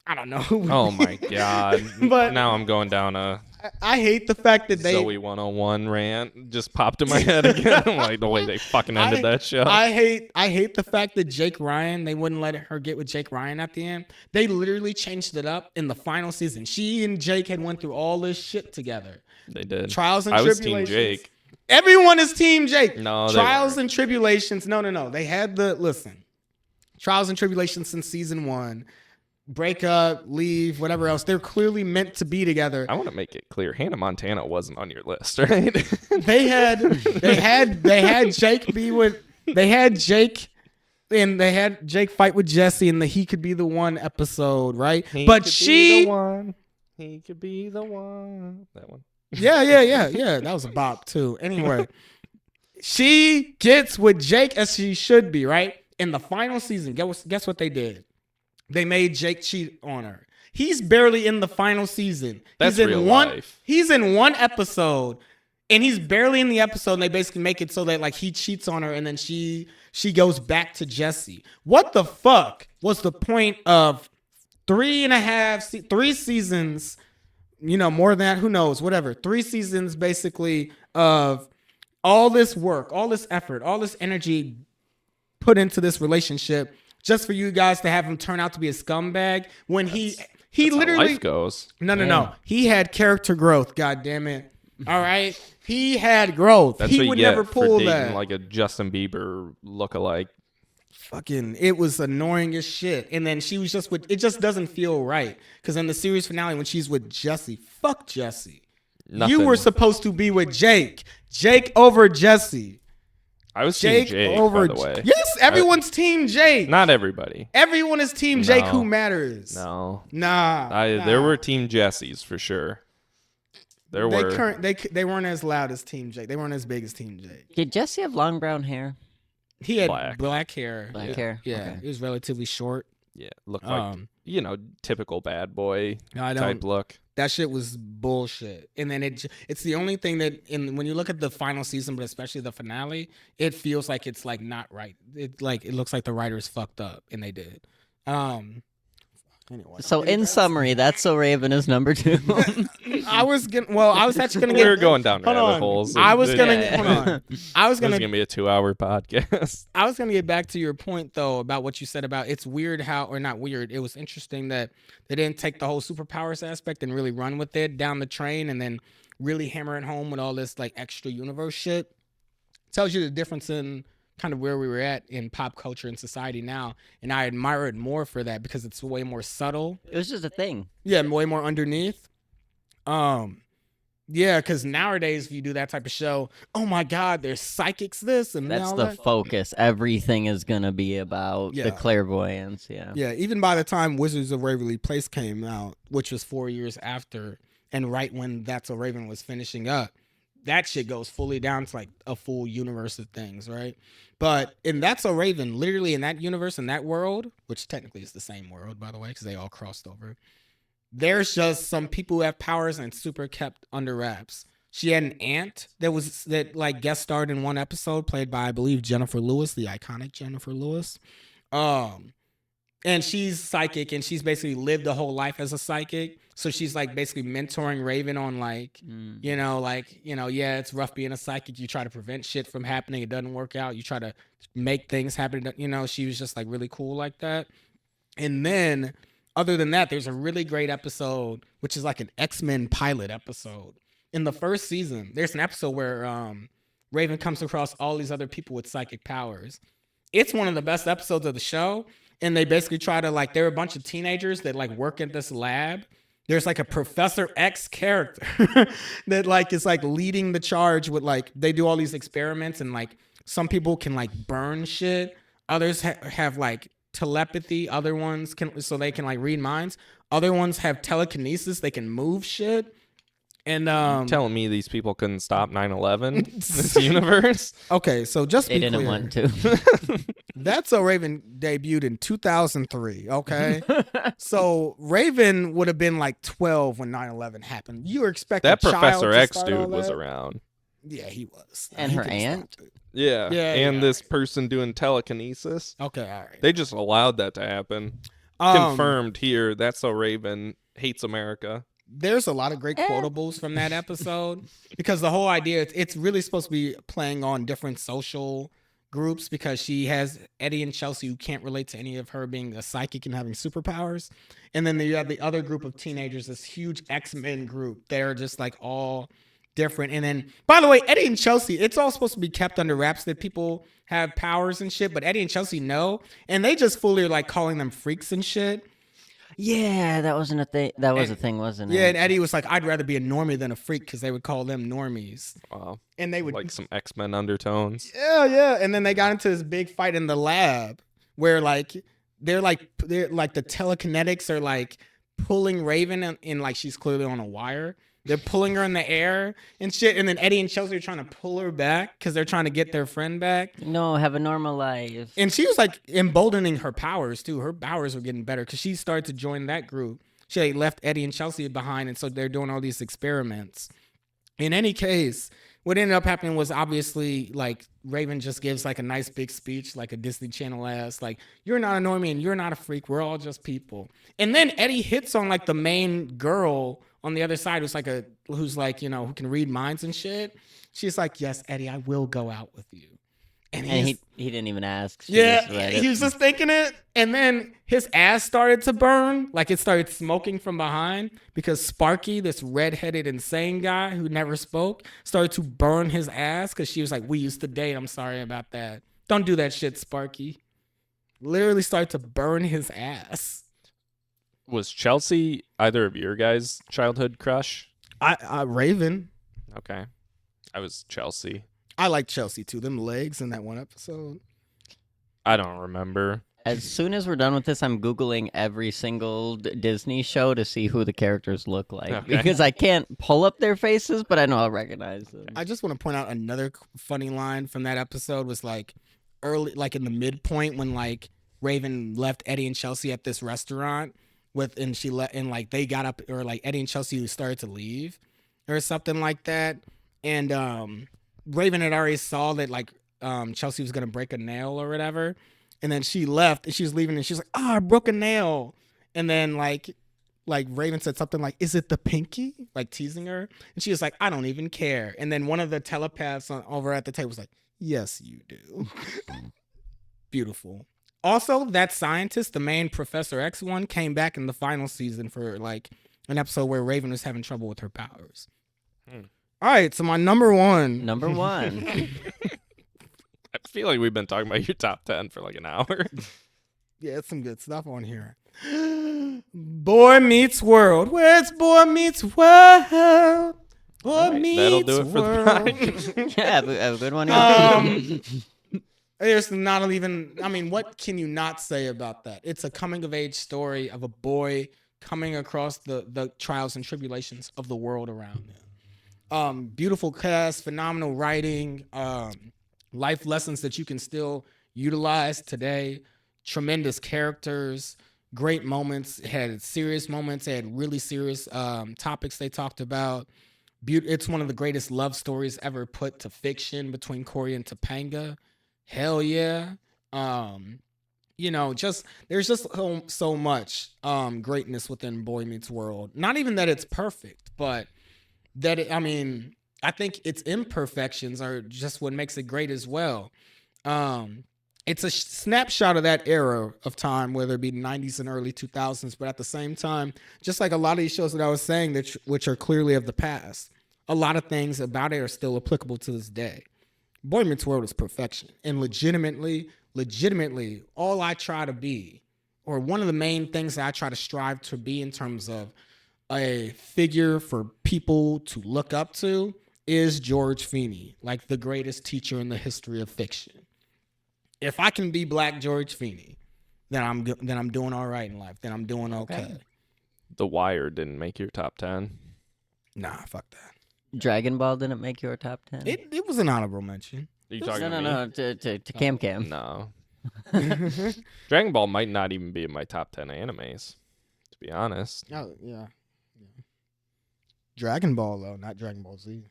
I don't know. Oh my god! But now I'm going down a. I hate the fact that Zoe 101 rant just popped in my head again. Like the way they fucking ended that show. I hate the fact that Jake Ryan, they wouldn't let her get with Jake Ryan at the end. They literally changed it up in the final season. She and Jake had went through all this shit together. They did. Trials and I was tribulations. Team Jake. Everyone is Team Jake. No, Trials and tribulations. No. They had Trials and tribulations since season 1. Break up, leave, whatever else. They're clearly meant to be together. I want to make it clear, Hannah Montana wasn't on your list, right? They had Jake be with. They had Jake, and they had Jake fight with Jesse, and he could be the one episode, right? He could be the one. That one. Yeah. That was a bop too. Anyway, she gets with Jake as she should be, right? In the final season, guess what they did? They made Jake cheat on her. He's barely in the final season. That's real life. He's in one episode, and he's barely in the episode. And they basically make it so that like he cheats on her, and then she goes back to Jesse. What the fuck was the point of 3 seasons? More than that, who knows? Whatever. 3 seasons basically of all this work, all this effort, all this energy put into this relationship, just for you guys to have him turn out to be a scumbag when he literally how life goes. No. He had character growth. God damn it! All right, he had growth. That's he what would you get never for pull dating that. like a Justin Bieber lookalike. Fucking, it was annoying as shit. And then she was just with. It just doesn't feel right because in the series finale when she's with Jesse, fuck Jesse. Nothing. You were supposed to be with Jake. Jake over Jesse. I was Team Jake, by the way. Yes, everyone's Team Jake. Not everybody. Everyone is Team Jake. Who matters? No. Nah. There were Team Jessies for sure. They weren't as loud as Team Jake. They weren't as big as Team Jake. Did Jesse have long brown hair? He had black hair. Black hair? Yeah. Okay. It was relatively short. Yeah. Looked like, typical bad boy type look. That shit was bullshit. And then it's the only thing that when you look at the final season, but especially the finale, it feels like it's like not right. It looks like the writers fucked up, and they did. Anyway. So in summary, That's So Raven is number 2. I was actually gonna get. We're going down rabbit holes. I was gonna hold on. This is gonna be a 2-hour podcast. I was gonna get back to your point though about what you said about it's weird not weird. It was interesting that they didn't take the whole superpowers aspect and really run with it down the train and then really hammer it home with all this like extra universe shit. Tells you the difference in kind of where we were at in pop culture and society now, and I admire it more for that because it's way more subtle. It was just a thing. Yeah, way more underneath. Yeah, because nowadays, if you do that type of show, oh my God, there's psychics this and That's all the that. focus. Everything is going to be about the clairvoyance, Yeah, even by the time Wizards of Waverly Place came out, which was 4 years after, and right when That's a Raven was finishing up, that shit goes fully down to like a full universe of things, right? But in That's a Raven, literally in that universe, in that world, which technically is the same world, by the way, because they all crossed over, there's just some people who have powers and super kept under wraps. She had an aunt that like guest starred in one episode, played by I believe Jennifer Lewis, the iconic Jennifer Lewis. And she's psychic, and she's basically lived a whole life as a psychic. So she's like basically mentoring Raven on like, yeah, it's rough being a psychic. You try to prevent shit from happening, it doesn't work out. You try to make things happen. She was just like really cool like that. And then, other than that, there's a really great episode, which is like an X-Men pilot episode. In the first season, there's an episode where Raven comes across all these other people with psychic powers. It's one of the best episodes of the show. And they basically try to like, there are a bunch of teenagers that like work at this lab. There's like a Professor X character that like is like leading the charge with like, they do all these experiments and like some people can like burn shit. Others have like telepathy. Other ones can, so they can like read minds. Other ones have telekinesis. They can move shit. And telling me these people couldn't stop 9/11 this universe? Okay, so just they be didn't clear. want to. That's a Raven debuted in 2003. Okay, so Raven would have been like 12 when 9/11 happened. You were expecting that a child Professor to X start dude all was that? around. Yeah, he was. And He her could've aunt? stopped it. Yeah, Yeah. this person doing telekinesis. Okay, all right. They just allowed that to happen. Confirmed here. That's so Raven hates America. There's a lot of great quotables from that episode because the whole idea, it's really supposed to be playing on different social groups because she has Eddie and Chelsea who can't relate to any of her being a psychic and having superpowers. And then you have the other group of teenagers, this huge X-Men group. They're just like all different. And then, by the way, Eddie and Chelsea, it's all supposed to be kept under wraps that people have powers and shit, but Eddie and Chelsea know. And they just fully are like calling them freaks and shit. Yeah, that wasn't a thing. That was a thing, wasn't it? Yeah, and Eddie was like, I'd rather be a normie than a freak because they would call them normies. Wow. And they would like some X-Men undertones. Yeah. And then they got into this big fight in the lab where like they're like the telekinetics are like pulling Raven in like she's clearly on a wire. They're pulling her in the air and shit. And then Eddie and Chelsea are trying to pull her back because they're trying to get their friend back. No, have a normal life. And she was like emboldening her powers too. Her powers were getting better because she started to join that group. She like, left Eddie and Chelsea behind. And so they're doing all these experiments. In any case, what ended up happening was obviously like Raven just gives like a nice big speech, like a Disney Channel ass, like, you're not a normie and you're not a freak. We're all just people. And then Eddie hits on like the main girl on the other side who's like, who can read minds and shit. She's like, yes, Eddie, I will go out with you. And he didn't even ask. He was just thinking it. And then his ass started to burn. Like it started smoking from behind because Sparky, this redheaded insane guy who never spoke, started to burn his ass because she was like, we used to date. I'm sorry about that. Don't do that shit, Sparky. Literally started to burn his ass. Was Chelsea either of your guys' childhood crush? Raven. Okay. I was Chelsea. I like Chelsea too. Them legs in that one episode. I don't remember. As soon as we're done with this, I'm Googling every single Disney show to see who the characters look like. Okay. Because I can't pull up their faces, but I know I'll recognize them. I just want to point out another funny line from that episode was like early, like in the midpoint when like Raven left Eddie and Chelsea at this restaurant and like they got up, or like Eddie and Chelsea started to leave or something like that. And Raven had already saw that like Chelsea was gonna break a nail or whatever, and then she left and she was leaving and she was like, I broke a nail. And then like Raven said something like, is it the pinky? Like teasing her. And she was like, I don't even care. And then one of the telepaths over at the table was like, yes, you do. Beautiful. Also, that scientist, the main Professor X one, came back in the final season for like an episode where Raven was having trouble with her powers. All right, so my number one. Number one. I feel like we've been talking about your top 10 for like an hour. Yeah, it's some good stuff on here. Boy Meets World. Where's Boy Meets World? Boy Meets that'll do it for World. Yeah, have a good one. There's not even, I mean, what can you not say about that? It's a coming of age story of a boy coming across the trials and tribulations of the world around him. Beautiful cast, phenomenal writing, life lessons that you can still utilize today, tremendous characters, great moments, had serious moments, had really serious topics they talked about. It's one of the greatest love stories ever put to fiction between Cory and Topanga. Hell yeah. There's just so much greatness within Boy Meets World. Not even that it's perfect, but that I think its imperfections are just what makes it great as well. It's a snapshot of that era of time, whether it be 90s and early 2000s, but at the same time, just like a lot of these shows that I was saying, which are clearly of the past, a lot of things about it are still applicable to this day. Boy Meets World is perfection. And legitimately, all I try to be, or one of the main things that I try to strive to be in terms of a figure for people to look up to, is George Feeney, like the greatest teacher in the history of fiction. If I can be Black George Feeney, then I'm doing all right in life. Then I'm doing okay. The Wire didn't make your top 10. Nah, fuck that. Dragon Ball didn't make your top 10? It was an honorable mention. Are you talking No, to CamCam. No. Dragon Ball might not even be in my top 10 animes, to be honest. Oh, yeah. Dragon Ball, though, not Dragon Ball Z.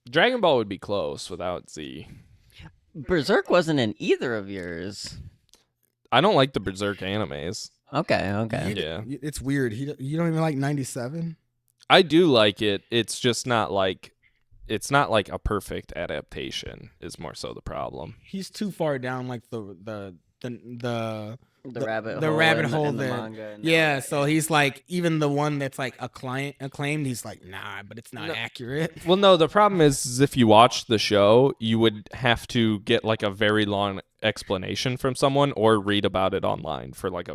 Dragon Ball would be close without Z. Berserk wasn't in either of yours. I don't like the Berserk animes. Okay. Yeah. It's weird. You don't even like 97? I do like it. It's just not like a perfect adaptation is more so the problem. He's too far down like the rabbit hole hole in the there. manga. Yeah, so he's like, even the one that's like acclaimed, he's like, nah, but it's not accurate. Well, no, the problem is if you watch the show, you would have to get like a very long explanation from someone or read about it online for like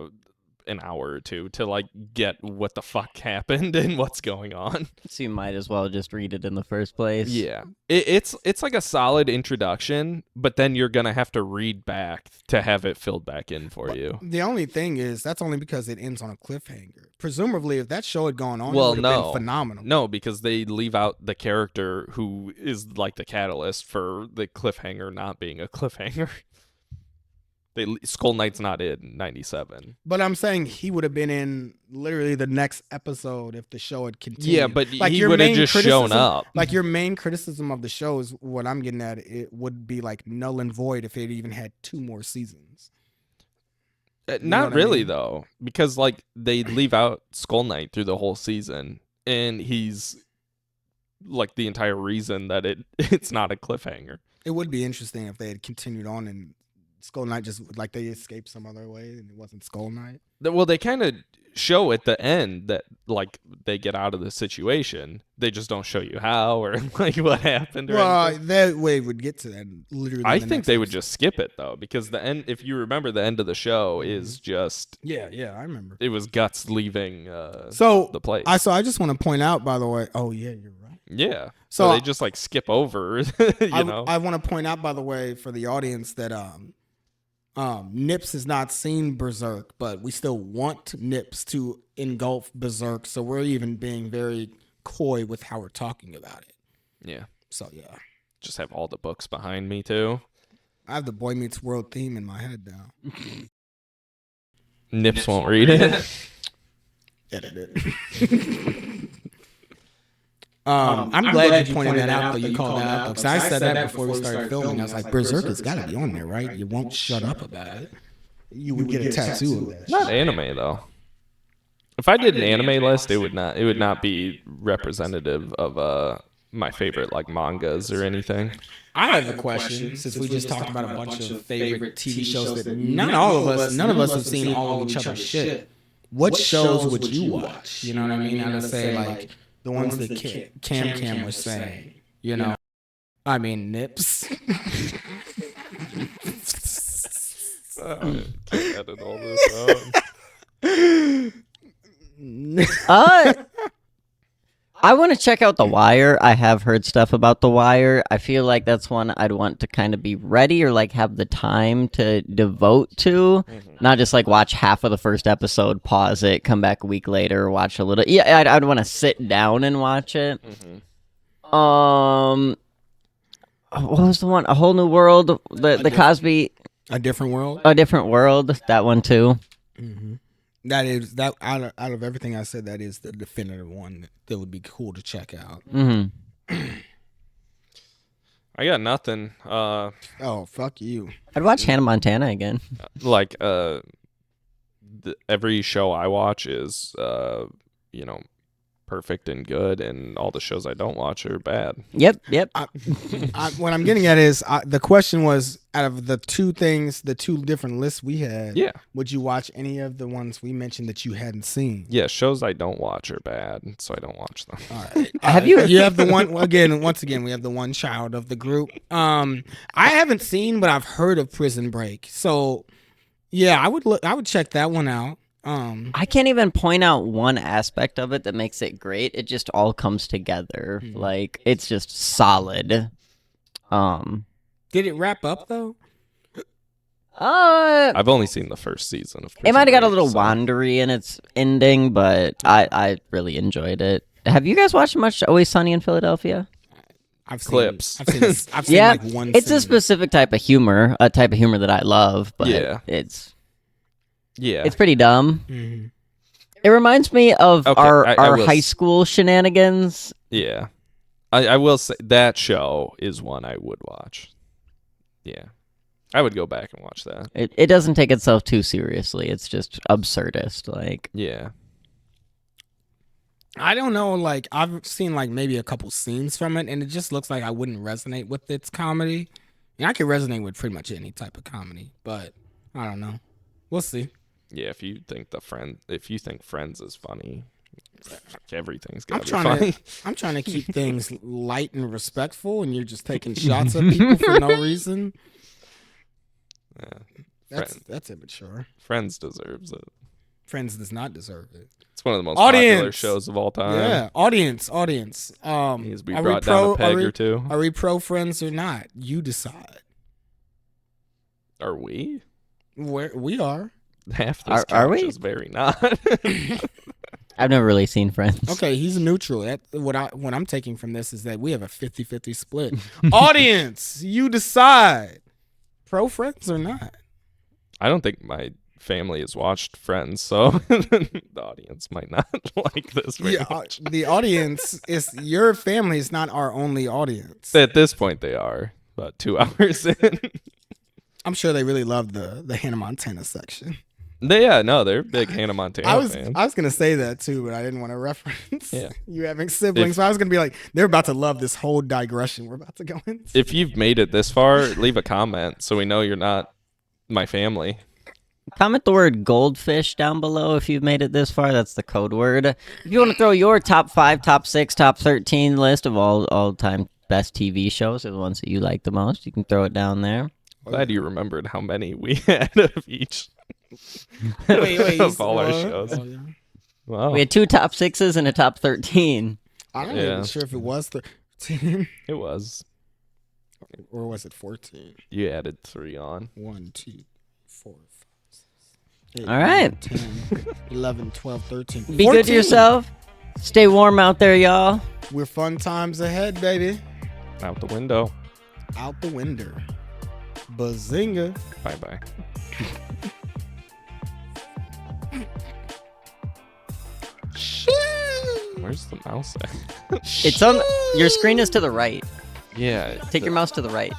an hour or two to like get what the fuck happened and what's going on. So you might as well just read it in the first place. Yeah. It's like a solid introduction, but then you're going to have to read back to have it filled back in for you. The only thing is, that's only because it ends on a cliffhanger. Presumably, if that show had gone on, it would have been phenomenal. No, because they leave out the character who is like the catalyst for the cliffhanger not being a cliffhanger. Skull Knight's not in 97. But I'm saying he would have been in literally the next episode if the show had continued. Yeah, but like he would have just shown up. Like your main criticism of the show is what I'm getting at. It would be like null and void if it even had 2 more seasons. Not really, though, because like they leave out Skull Knight through the whole season, and he's like the entire reason that it's not a cliffhanger. It would be interesting if they had continued on and Skull Knight just like they escaped some other way and it wasn't Skull Knight. Well, they kind of show at the end that like they get out of the situation. They just don't show you how or like what happened. Well, that way would get to that literally. I think they would just skip it though, because the end. If you remember, the end of the show is just yeah, I remember. It was Guts leaving the place. So I just want to point out, by the way. Oh yeah, you're right. Yeah. So they just like skip over. I want to point out, by the way, for the audience that Nips has not seen Berserk, but we still want Nips to engulf Berserk, so we're even being very coy with how we're talking about it. Yeah. So yeah. Just have all the books behind me too. I have the Boy Meets World theme in my head now. Nips won't read it. Edit it. I'm glad you pointed that out, though. You called that out, though, because I said that before we started filming. I was like, Berserk has got to be on there, right? You won't shut up about it. You would get a tattoo of that. Not anime, though. If I did an anime list, it would not be representative of my favorite like mangas or anything. I have a question, since we just talked about a bunch of favorite TV shows that none of us have seen all of each other's shit. What shows would you watch? You know what I mean? I would say like the ones that CamCam was saying, you know. I mean, Nips. Can't edit all this out. I want to check out The Wire. I have heard stuff about The Wire. I feel like that's one I'd want to kind of be ready or like have the time to devote to, not just like watch half of the first episode, pause it, come back a week later, watch a little. Yeah, I'd want to sit down and watch it. What was the one? A Whole New World. The Cosby. A Different World. A Different World. That one too. That is that out of everything I said, that is the definitive one that would be cool to check out. I got nothing. Oh, fuck you. I'd watch Hannah Montana again. Like every show I watch is perfect and good, and all the shows I don't watch are bad. Yep. What I'm getting at is the question was, out of the two different lists we had, would you watch any of the ones we mentioned that you hadn't seen? Yeah, shows I don't watch are bad, so I don't watch them. All right. Have you? You have the one again. Once again, we have the one child of the group. I haven't seen, but I've heard of Prison Break. So yeah, I would check that one out. I can't even point out one aspect of it that makes it great. It just all comes together. Like, it's just solid. Did it wrap up though? I've only seen the first season of Prison It might have got a little Break, wandery in its ending, but I really enjoyed it. Have you guys watched much Always Sunny in Philadelphia? I've seen clips. I've seen like one it's scene. a specific type of humor that I love, but it's pretty dumb. It reminds me of our high school shenanigans. Yeah. I will say that show is one I would watch. Yeah. I would go back and watch that. It doesn't take itself too seriously. It's just absurdist. Like, yeah. I don't know. Like, I've seen like maybe a couple scenes from it, and it just looks like I wouldn't resonate with its comedy. And I could resonate with pretty much any type of comedy, but I don't know. We'll see. Yeah, if you think Friends is funny, everything's gotta be funny. I'm trying to keep things light and respectful, and you're just taking shots at people for no reason. Yeah, that's immature. Friends deserves it. Friends does not deserve it. It's one of the most popular shows of all time. Yeah, audience. Needs to be brought down a peg or two. Are we pro Friends or not? You decide. Are we? We are. Half this couch is very not. I've never really seen Friends. Okay, he's neutral. What I'm taking from this is that we have a 50-50 split. Audience, you decide. Pro Friends or not? I don't think my family has watched Friends, so the audience might not like this very much. The audience is your family is not our only audience. At this point, they are about 2 hours in. I'm sure they really love the Hannah Montana section. They're big Hannah Montana fans. I was gonna say that too, but I didn't want to reference you having siblings. So I was gonna be like, they're about to love this whole digression we're about to go into. If you've made it this far, leave a comment so we know you're not my family. Comment the word goldfish down below if you've made it this far. That's the code word. If you want to throw your top 5, top 6, top 13 list of all time best TV shows, or the ones that you like the most, you can throw it down there. Glad you remembered how many we had of each. Wait, of all our shows. Oh, yeah. Wow. We had 2 top 6s and a top 13. I'm not even sure if it was 13. It was. Or was it 14? You added 3 on. 1, 2, 4, 5, 6, 8, all right. 10, 11, 12, 13. Be 14. Good to yourself. Stay warm out there, y'all. We're fun times ahead, baby. Out the window. Out the window. Bazinga. Bye-bye. Where's the mouse at? It's on. Your screen is to the right. Yeah. Take your mouse to the right.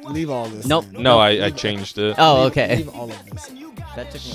Leave all this. Nope. No, I changed it. Oh, okay. Leave all of this. That took me.